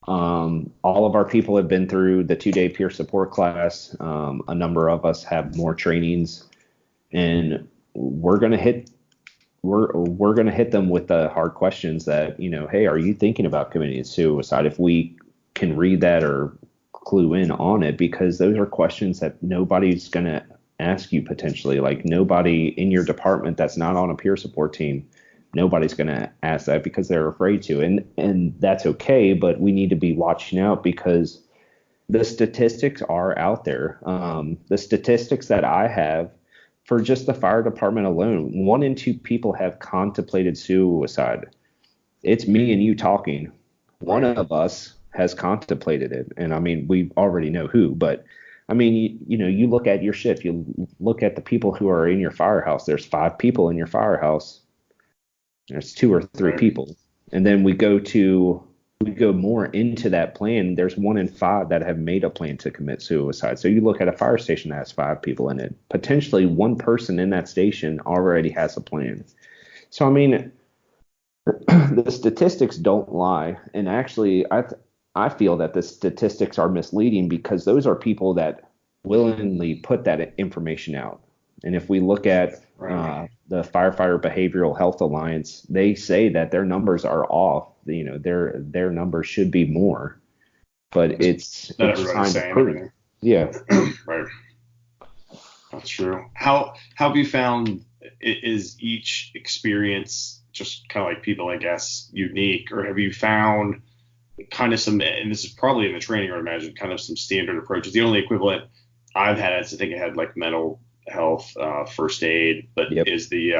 all of our people have been through the 2-day peer support class. A number of us have more trainings, and we're going to hit them with the hard questions that, hey, are you thinking about committing suicide? If we can read that or clue in on it, because those are questions that nobody's going to ask you potentially. Like, nobody in your department that's not on a peer support team, nobody's going to ask that because they're afraid to. And that's okay, but we need to be watching out, because the statistics are out there. The statistics that I have for just the fire department alone, 1 in 2 people have contemplated suicide. It's me and you talking. One of us has contemplated it. And I mean, we already know who, but I mean, you look at your shift, you look at the people who are in your firehouse. There's 5 people in your firehouse. There's 2 or 3 people. And then we go more into that plan. There's 1 in 5 that have made a plan to commit suicide. So you look at a fire station that has 5 people in it. Potentially one person in that station already has a plan. So, I mean, the statistics don't lie. And actually, I feel that the statistics are misleading, because those are people that willingly put that information out. And if we look at the Firefighter Behavioral Health Alliance, they say that their numbers are off. Their numbers should be more, but it's everybody's saying everything. Yeah. Right. That's true. How have you found, is each experience just kind of like people, I guess, unique, or have you found kind of some, and this is probably in the training, I would imagine, kind of some standard approaches? The only equivalent I've had is, I think I had like mental health, first aid, but is the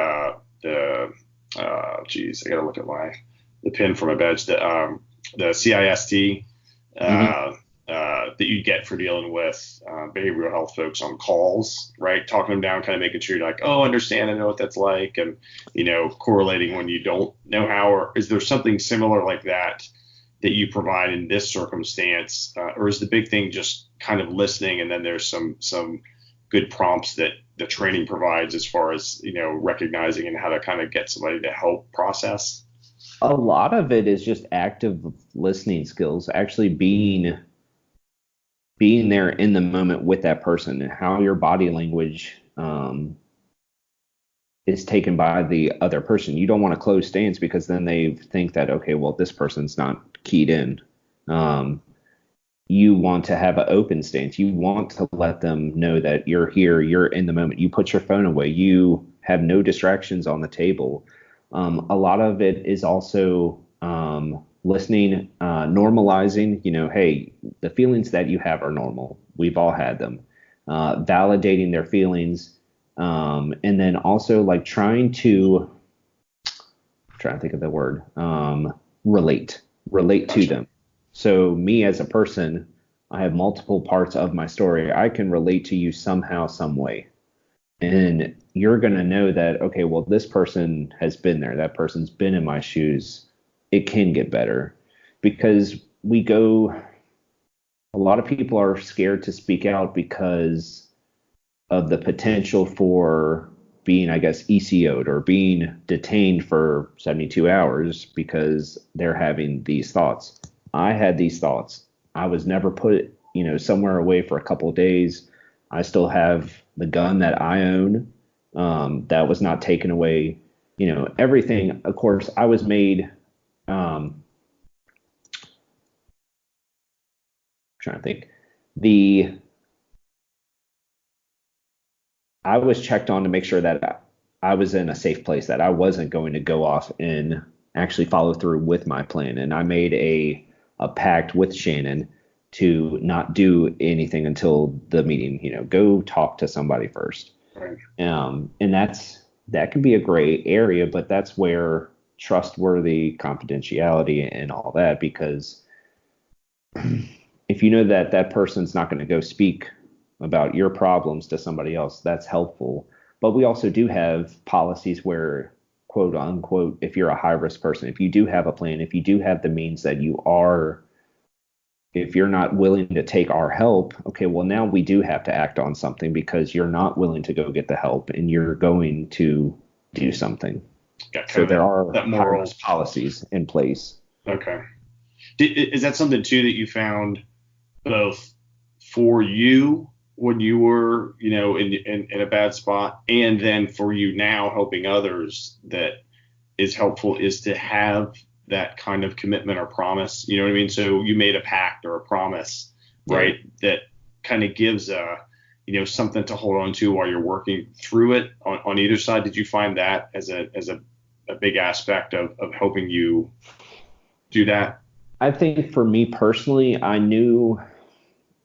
geez, I gotta look at the pin for my badge, the CIST that you get for dealing with behavioral health folks on calls, right? Talking them down, kind of making sure you're like, oh, understand, I know what that's like, and correlating when you don't know how. Or is there something similar like that you provide in this circumstance, or is the big thing just kind of listening, and then there's some good prompts that the training provides as far as recognizing and how to kind of get somebody to help process? A lot of it is just active listening skills, actually being there in the moment with that person, and how your body language is taken by the other person. You don't want to close stance because then they think that, okay, well, this person's not keyed in. You want to have an open stance. You want to let them know that you're here, you're in the moment. You put your phone away. You have no distractions on the table. A lot of it is also listening, normalizing, hey, the feelings that you have are normal. We've all had them. Validating their feelings. And then also like trying to think of the word, relate to them. So me as a person, I have multiple parts of my story. I can relate to you somehow, some way. And you're going to know that, okay, well, this person has been there. That person's been in my shoes. It can get better because a lot of people are scared to speak out because of the potential for being, I guess, ECO'd or being detained for 72 hours because they're having these thoughts. I had these thoughts. I was never put, somewhere away for a couple of days. I still have the gun that I own. That was not taken away. Everything. Of course, I was made. Trying to think. I was checked on to make sure that I was in a safe place, that I wasn't going to go off and actually follow through with my plan. And I made a pact with Shannon to not do anything until the meeting, go talk to somebody first. Right. And that can be a gray area, but that's where trustworthy confidentiality and all that, because if you know that that person's not going to go speak about your problems to somebody else, that's helpful. But we also do have policies where, quote unquote, if you're a high risk person, if you do have a plan, if you do have the means that if you're not willing to take our help, okay, well, now we do have to act on something because you're not willing to go get the help and you're going to do something. So there are morals policies in place. Okay. Is that something too that you found both for you when you were, in a bad spot, and then for you now helping others that is helpful, is to have that kind of commitment or promise? You know what I mean? So you made a pact or a promise, right? That kind of gives something to hold on to while you're working through it on either side. Did you find that as a big aspect of helping you do that? I think for me personally, I knew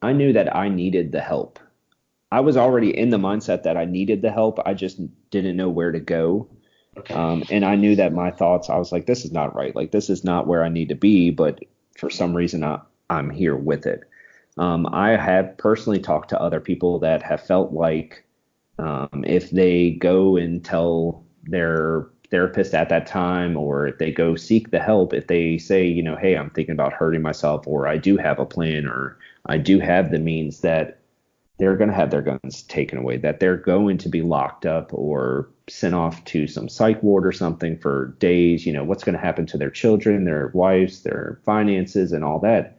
that I needed the help. I was already in the mindset that I needed the help. I just didn't know where to go. Okay. And I knew that my thoughts, I was like, this is not right. Like, this is not where I need to be. But for some reason, I'm here with it. I have personally talked to other people that have felt like if they go and tell their therapist at that time, or if they go seek the help, if they say, hey, I'm thinking about hurting myself, or I do have a plan, or I do have the means, that they're going to have their guns taken away, that they're going to be locked up or sent off to some psych ward or something for days. What's going to happen to their children, their wives, their finances, and all that.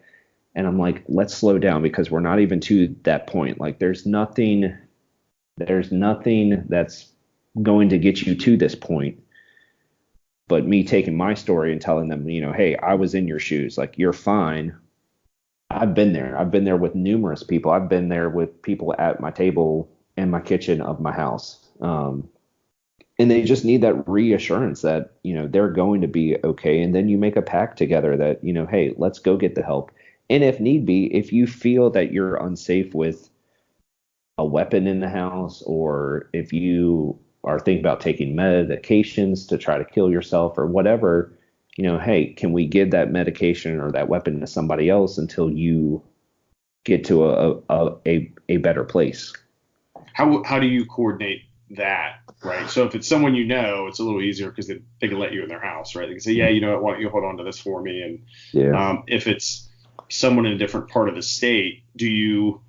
And I'm like, let's slow down, because we're not even to that point. Like, there's nothing that's going to get you to this point. But me taking my story and telling them, hey, I was in your shoes. Like, you're fine. I've been there. I've been there with numerous people. I've been there with people at my table in my kitchen of my house. And they just need that reassurance that, they're going to be okay. And then you make a pact together that, hey, let's go get the help. And if need be, if you feel that you're unsafe with a weapon in the house, or if you are thinking about taking medications to try to kill yourself or whatever, hey, can we give that medication or that weapon to somebody else until you get to a better place? How do you coordinate that, right? So if it's someone it's a little easier because they can let you in their house, right? They can say, yeah, why don't you hold on to this for me? And if it's someone in a different part of the state, do you,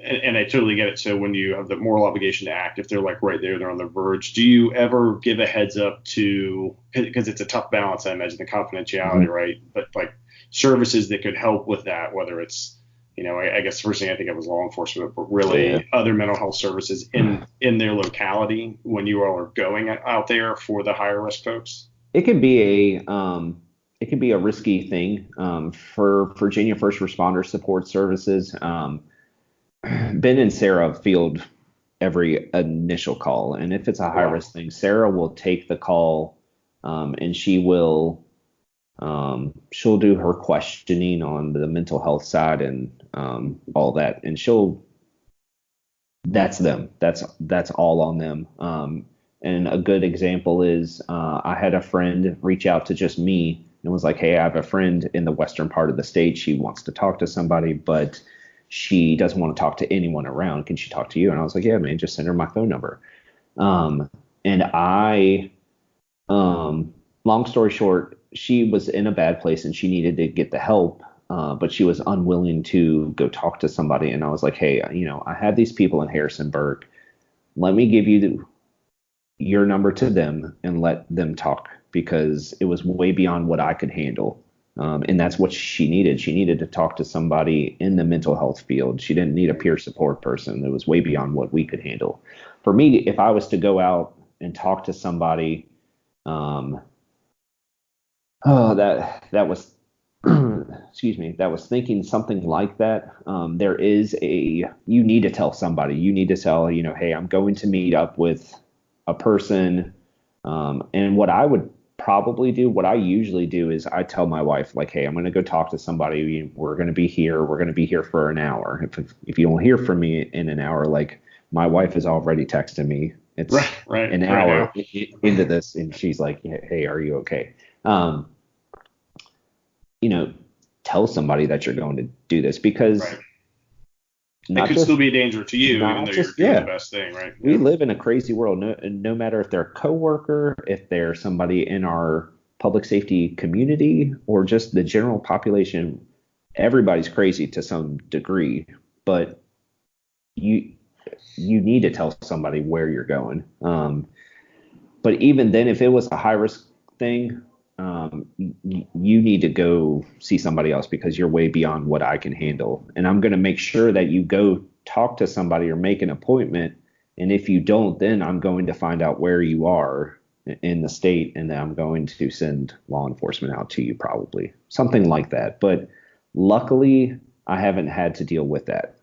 and I totally get it. So when you have the moral obligation to act, if they're like right there, they're on the verge, do you ever give a heads up to, because it's a tough balance, I imagine, the confidentiality, right? But like services that could help with that, whether it's, I guess the first thing I think of was law enforcement, but really other mental health services in in their locality when you all are going out there for the higher risk folks? It could be a risky thing for Virginia First Responder Support Services. Ben and Sarah field every initial call, and if it's a high risk thing, Sarah will take the call, and she'll do her questioning on the mental health side and all that, and that's them. That's all on them. And a good example is I had a friend reach out to just me and was like, hey, I have a friend in the western part of the state. She wants to talk to somebody, but she doesn't want to talk to anyone around. Can she talk to you? And I was like, yeah, man, just send her my phone number. And long story short, she was in a bad place and she needed to get the help, but she was unwilling to go talk to somebody. And I was like, hey, I have these people in Harrisonburg. Let me give you your number to them and let them talk, because it was way beyond what I could handle. And that's what she needed. She needed to talk to somebody in the mental health field. She didn't need a peer support person. It was way beyond what we could handle. For me, if I was to go out and talk to somebody, that was, excuse me, that was thinking something like that. You need to tell somebody. You need to tell, hey, I'm going to meet up with a person. And what I would probably do, what I usually do is I tell my wife, like, hey, I'm going to go talk to somebody. We're going to be here for an hour. If you don't hear from me in an hour, like, my wife is already texting me. It's right, an hour into this, and she's like, hey, are you okay? Tell somebody that you're going to do this, because it could still be a danger to you, even though you're doing the best thing, right? We live in a crazy world. No matter if they're a coworker, if they're somebody in our public safety community, or just the general population, everybody's crazy to some degree. But you need to tell somebody where you're going. But even then, if it was a high risk thing, you need to go see somebody else, because you're way beyond what I can handle. And I'm going to make sure that you go talk to somebody or make an appointment. And if you don't, then I'm going to find out where you are in the state, and then I'm going to send law enforcement out to you, probably something like that. But luckily, I haven't had to deal with that.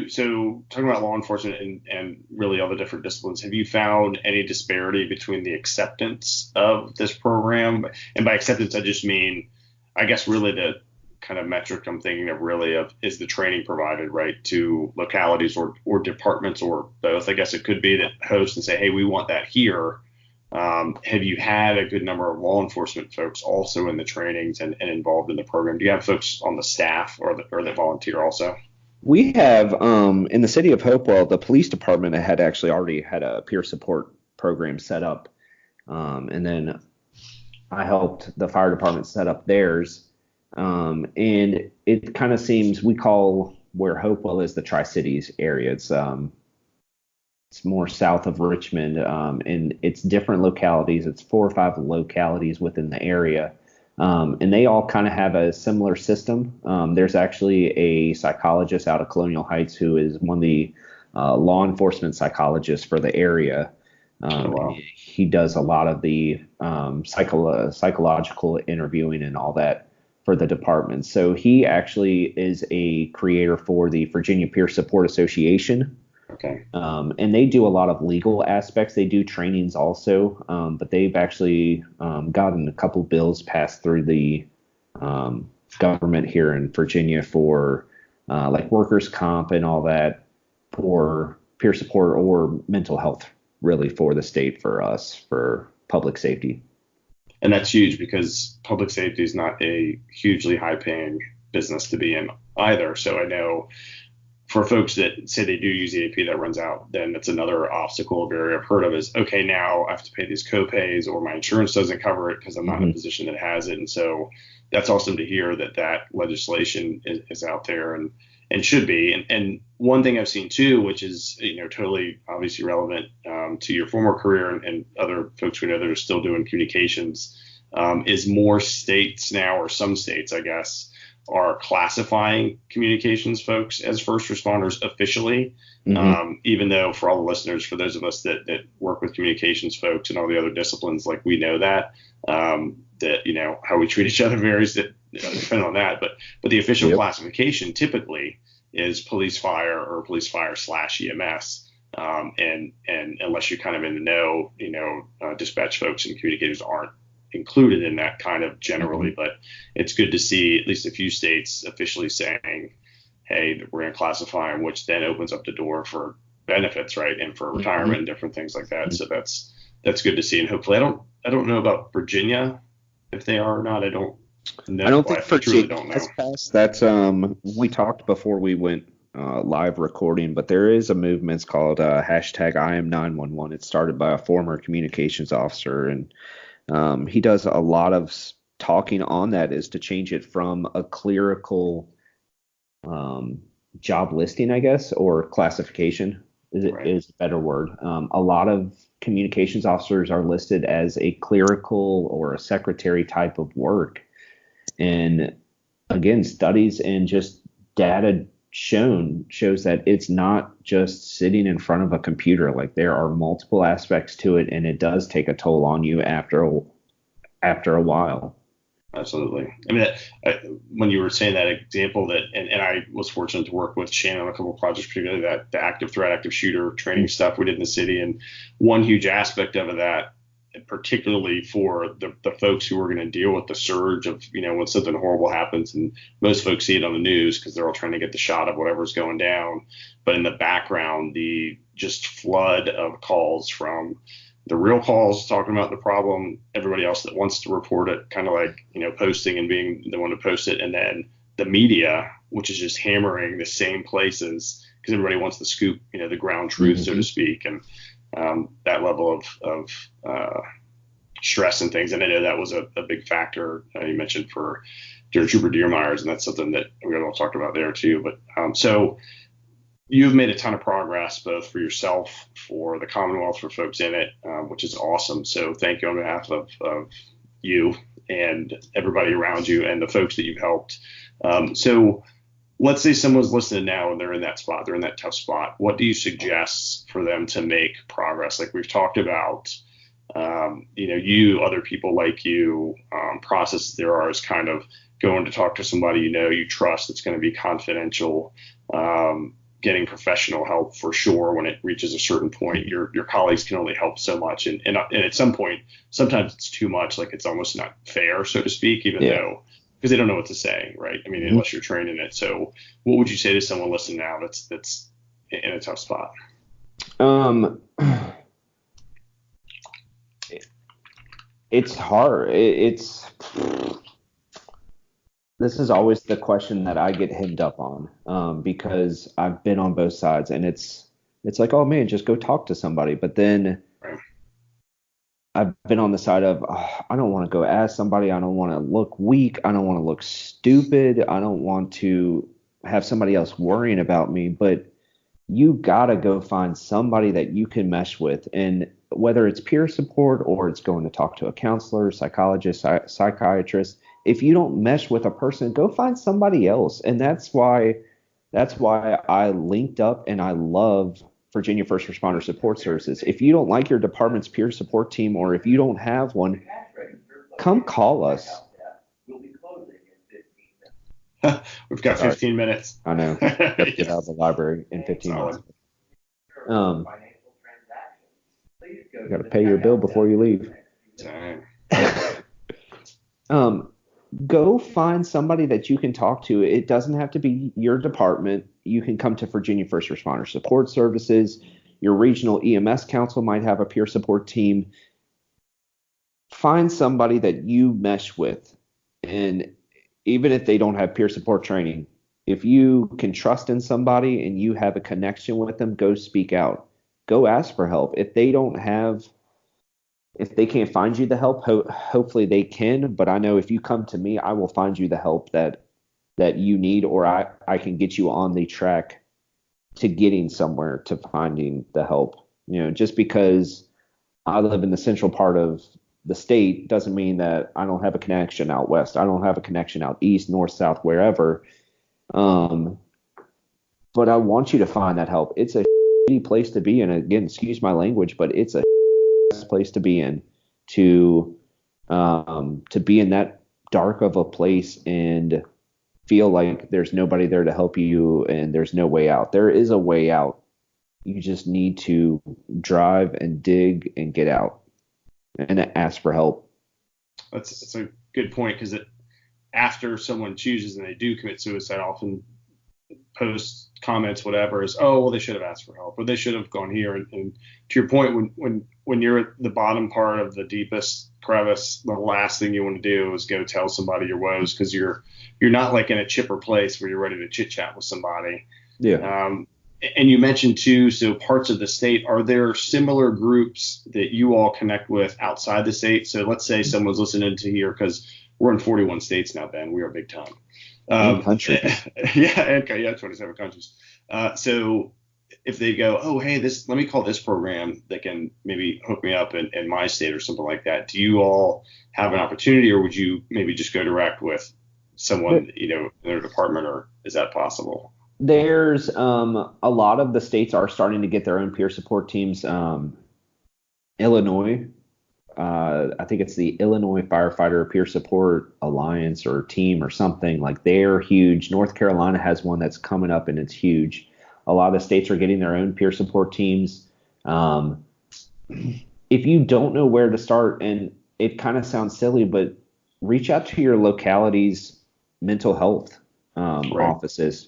So talking about law enforcement and really all the different disciplines, have you found any disparity between the acceptance of this program? And by acceptance, I just mean, I guess really the kind of metric I'm thinking of is the training provided, right, to localities or departments, or both. I guess it could be that host and say, hey, we want that here. Have you had a good number of law enforcement folks also in the trainings and involved in the program? Do you have folks on the staff or that volunteer also? We have, in the city of Hopewell, the police department had actually already had a peer support program set up. And then I helped the fire department set up theirs. And it kind of seems, we call where Hopewell is the Tri-Cities area. It's more south of Richmond, and it's different localities. It's 4 or 5 localities within the area. And they all kind of have a similar system. There's actually a psychologist out of Colonial Heights who is one of the law enforcement psychologists for the area. Wow. He does a lot of the psychological interviewing and all that for the department. So he actually is a creator for the Virginia Peer Support Association. Okay. And they do a lot of legal aspects. They do trainings also, but they've actually gotten a couple bills passed through the government here in Virginia for like workers' comp and all that, for peer support or mental health, really, for the state, for us, for public safety. And that's huge, because public safety is not a hugely high-paying business to be in either. So I know for folks that say they do use EAP that runs out, then it's another obstacle barrier I've heard of is, okay, now I have to pay these co-pays, or my insurance doesn't cover it because I'm not in a position that has it. And so that's awesome to hear that legislation is out there and should be. And one thing I've seen too, which is, totally obviously relevant to your former career and other folks we know that are still doing communications, is more states now, or some states, I guess, are classifying communications folks as first responders officially. Mm-hmm. Even though for all the listeners, for those of us that work with communications folks and all the other disciplines, like we know that how we treat each other varies depending on that. But the official classification typically is police fire or police fire / EMS. And unless you're kind of in the know, dispatch folks and communicators aren't included in that kind of generally. But it's good to see at least a few states officially saying, hey, we're going to classify them, which then opens up the door for benefits, right, and for retirement and different things like that. So that's good to see. And hopefully, I don't know about Virginia if they are or not. I don't know. I don't think Virginia has passed. That's we talked before we went live recording, but there is a movement. It's called hashtag I am 911. It's started by a former communications officer, and he does a lot of talking on that, is to change it from a clerical job listing, I guess, or classification is a better word. A lot of communications officers are listed as a clerical or a secretary type of work. And again, studies and just data shows that it's not just sitting in front of a computer. Like, there are multiple aspects to it, and it does take a toll on you after a while. Absolutely. I mean, when you were saying that example, and I was fortunate to work with Shannon on a couple of projects, particularly the active threat, active shooter training stuff we did in the city. And one huge aspect of that, particularly for the folks who are going to deal with the surge of, when something horrible happens, and most folks see it on the news because they're all trying to get the shot of whatever's going down. But in the background, the just flood of calls from the real calls talking about the problem, everybody else that wants to report it, kind of like, posting and being the one to post it. And then the media, which is just hammering the same places because everybody wants the scoop, the ground truth, so to speak. And that level of stress and things. And I know that was a big factor you mentioned for Trooper Deermeyers, and that's something that we all talked about there too. But so you've made a ton of progress, both for yourself, for the Commonwealth, for folks in it, which is awesome. So thank you on behalf of you and everybody around you and the folks that you've helped. So let's say someone's listening now and they're in that spot, they're in that tough spot. What do you suggest for them to make progress? Like we've talked about, you, other people like you, processes there are is kind of going to talk to somebody you trust that's going to be confidential, getting professional help for sure. When it reaches a certain point, your colleagues can only help so much. And at some point, sometimes it's too much, like it's almost not fair, so to speak, even though, because they don't know what to say, right? I mean, unless you're trained in it. So what would you say to someone listening now that's in a tough spot? It's hard. This is always the question that I get hemmed up on, because I've been on both sides, and it's like, oh man, just go talk to somebody. But then I've been on the side of, I don't want to go ask somebody. I don't want to look weak. I don't want to look stupid. I don't want to have somebody else worrying about me. But you got to go find somebody that you can mesh with. And whether it's peer support or it's going to talk to a counselor, psychologist, psychiatrist, if you don't mesh with a person, go find somebody else. And that's why I linked up and I love Virginia First Responder Support Services. If you don't like your department's peer support team, or if you don't have one, come call us. We've got 15 minutes. I know. Get out of the library in 15 minutes. You got to pay your bill before you leave. Go find somebody that you can talk to. It doesn't have to be your department. You can come to Virginia First Responder Support Services. Your regional EMS council might have a peer support team. Find somebody that you mesh with. And even if they don't have peer support training, if you can trust in somebody and you have a connection with them, go speak out. Go ask for help. If they can't find you the help, hopefully they can. But I know if you come to me, I will find you the help that you need, or I can get you on the track to getting somewhere, to finding the help. Just because I live in the central part of the state doesn't mean that I don't have a connection out west. I don't have a connection out east, north, south, wherever. But I want you to find that help. It's a shitty place to be in. Again, excuse my language, but it's a place to be in to be in that dark of a place and feel like there's nobody there to help you and there's no way out. There is a way out. You just need to drive and dig and get out and ask for help. That's a good point, because after someone chooses and they do commit suicide, often post comments, whatever, is, oh, well, they should have asked for help, or they should have gone here. And to your point, when you're at the bottom part of the deepest crevice, the last thing you want to do is go tell somebody your woes, because you're not like in a chipper place where you're ready to chit chat with somebody. Yeah. And you mentioned too, so parts of the state, are there similar groups that you all connect with outside the state? So let's say someone's listening to here, because we're in 41 states now, Ben. We are big time. Country. Yeah, 27 countries. So if they go, oh, hey, let me call this program that can maybe hook me up in my state or something like that. Do you all have an opportunity, or would you maybe just go direct with someone, in their department, or is that possible? There's a lot of the states are starting to get their own peer support teams. Illinois, I think it's the Illinois Firefighter Peer Support Alliance or team or something. Like, they're huge. North Carolina has one that's coming up and it's huge. A lot of states are getting their own peer support teams. If you don't know where to start, and it kind of sounds silly, but reach out to your locality's mental health offices.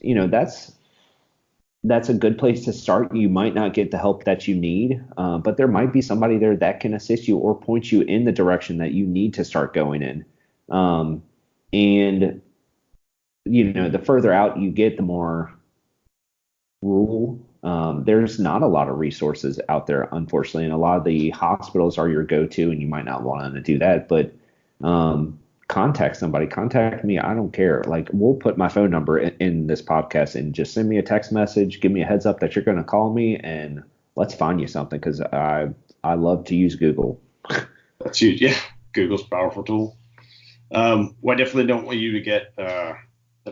That's a good place to start. You might not get the help that you need, but there might be somebody there that can assist you or point you in the direction that you need to start going in. And the further out you get, the more rural. There's not a lot of resources out there, unfortunately, and a lot of the hospitals are your go-to, and you might not want to do that, but contact somebody. Contact me. I don't care. Like, we'll put my phone number in this podcast, and just send me a text message. Give me a heads up that you're going to call me, and let's find you something, because I love to use Google. That's huge. Yeah, Google's a powerful tool. Well, I definitely don't want you to get the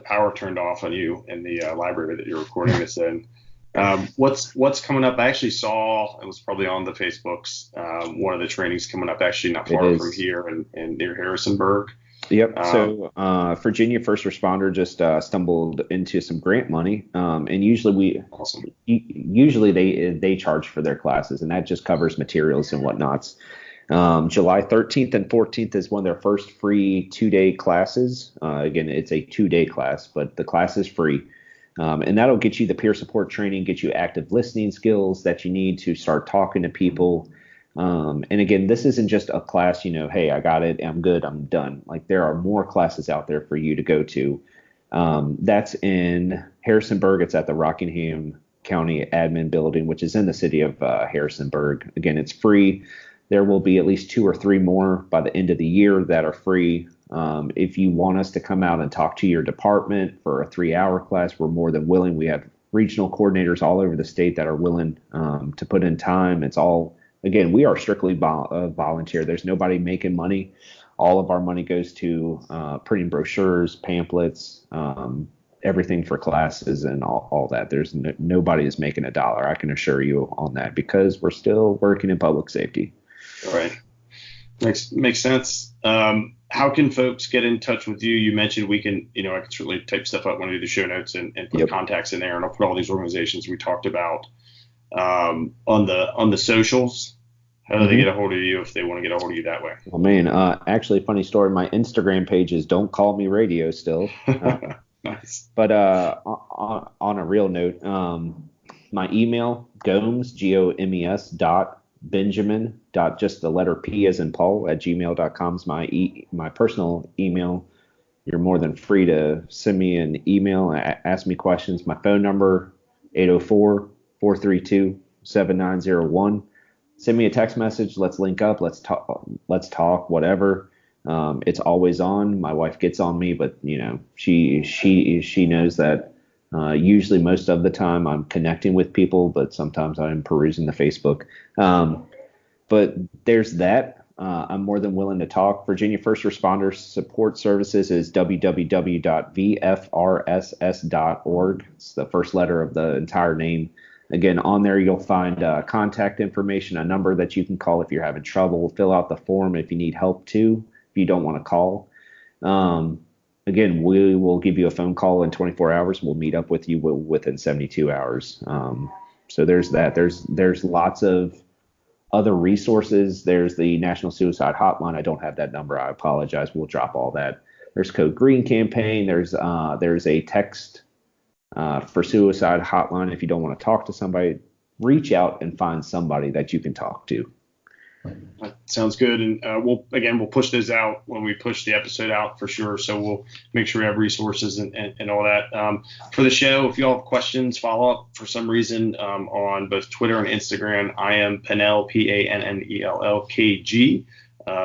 power turned off on you in the library that you're recording this in. What's coming up? I actually saw, it was probably on the Facebooks, one of the trainings coming up actually not far from here in near Harrisonburg. Yep. So Virginia First Responder just stumbled into some grant money, and usually they charge for their classes, and that just covers materials and whatnots. July 13th and 14th is one of their first free 2-day classes. Again, it's a 2-day class, but the class is free. And that'll get you the peer support training, get you active listening skills that you need to start talking to people. And again, this isn't just a class, hey, I got it, I'm good, I'm done. Like, there are more classes out there for you to go to. That's in Harrisonburg. It's at the Rockingham County Admin Building, which is in the city of Harrisonburg. Again, it's free. There will be at least 2 or 3 more by the end of the year that are free. If you want us to come out and talk to your department for a 3-hour class, we're more than willing. We have regional coordinators all over the state that are willing to put in time. It's all, again, we are strictly volunteer. There's nobody making money. All of our money goes to printing brochures, pamphlets, everything for classes and all that. There's nobody is making a dollar. I can assure you on that, because we're still working in public safety. All right. Makes sense. How can folks get in touch with you? You mentioned we can, I can certainly type stuff up when I do the show notes and put contacts in there, and I'll put all these organizations we talked about on the socials. How do they get a hold of you if they want to get a hold of you that way? Well, man, actually, funny story. My Instagram page is Don't Call Me Radio still. Nice. But on a real note, my email, Gomes, Gomes, Benjamin, just the letter P as in Paul, @gmail.com is my personal email. You're more than free to send me an email, ask me questions. My phone number, 804-432-7901. Send me a text message. Let's link up. Let's talk, whatever. It's always on. My wife gets on me, but she knows that usually most of the time I'm connecting with people, but sometimes I'm perusing the Facebook. But there's that. I'm more than willing to talk. Virginia First Responders Support Services is www.vfrss.org. It's the first letter of the entire name. Again, on there you'll find contact information, a number that you can call if you're having trouble. Fill out the form if you need help too, if you don't want to call. Again, we will give you a phone call in 24 hours. We'll meet up with you within 72 hours. So there's that. There's lots of other resources. There's the National Suicide Hotline. I don't have that number. I apologize. We'll drop all that. There's Code Green campaign. There's a text for suicide hotline. If you don't want to talk to somebody, reach out and find somebody that you can talk to. That sounds good. And we'll push those out when we push the episode out for sure. So we'll make sure we have resources and all that. For the show, if you all have questions, follow up for some reason on both Twitter and Instagram. I am Pannell, Pannellkg.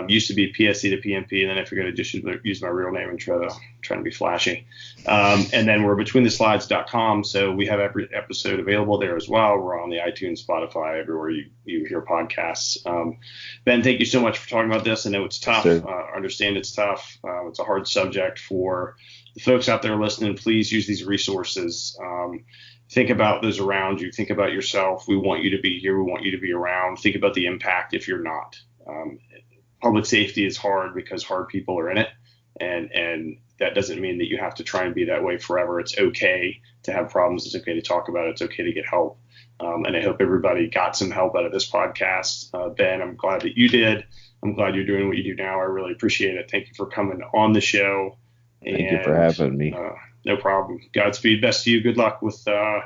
Used to be PSC to PMP, and then I figured I'd just use my real name and try to be flashy. And then we're betweenthislides.com, so we have every episode available there as well. We're on the iTunes, Spotify, everywhere you hear podcasts. Ben, thank you so much for talking about this. I know it's tough. I understand it's tough. It's a hard subject for the folks out there listening. Please use these resources. Think about those around you. Think about yourself. We want you to be here. We want you to be around. Think about the impact if you're not. Public safety is hard because hard people are in it, and that doesn't mean that you have to try and be that way forever. It's okay to have problems. It's okay to talk about it. It's okay to get help. And I hope everybody got some help out of this podcast. Ben, I'm glad that you did. I'm glad you're doing what you do now. I really appreciate it. Thank you for coming on the show. Thank you for having me. No problem. Godspeed. Best to you. Good luck with the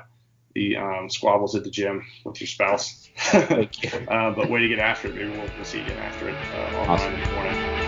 squabbles at the gym with your spouse. Thank you. But way to get after it. Maybe we'll see you get after it online in the morning.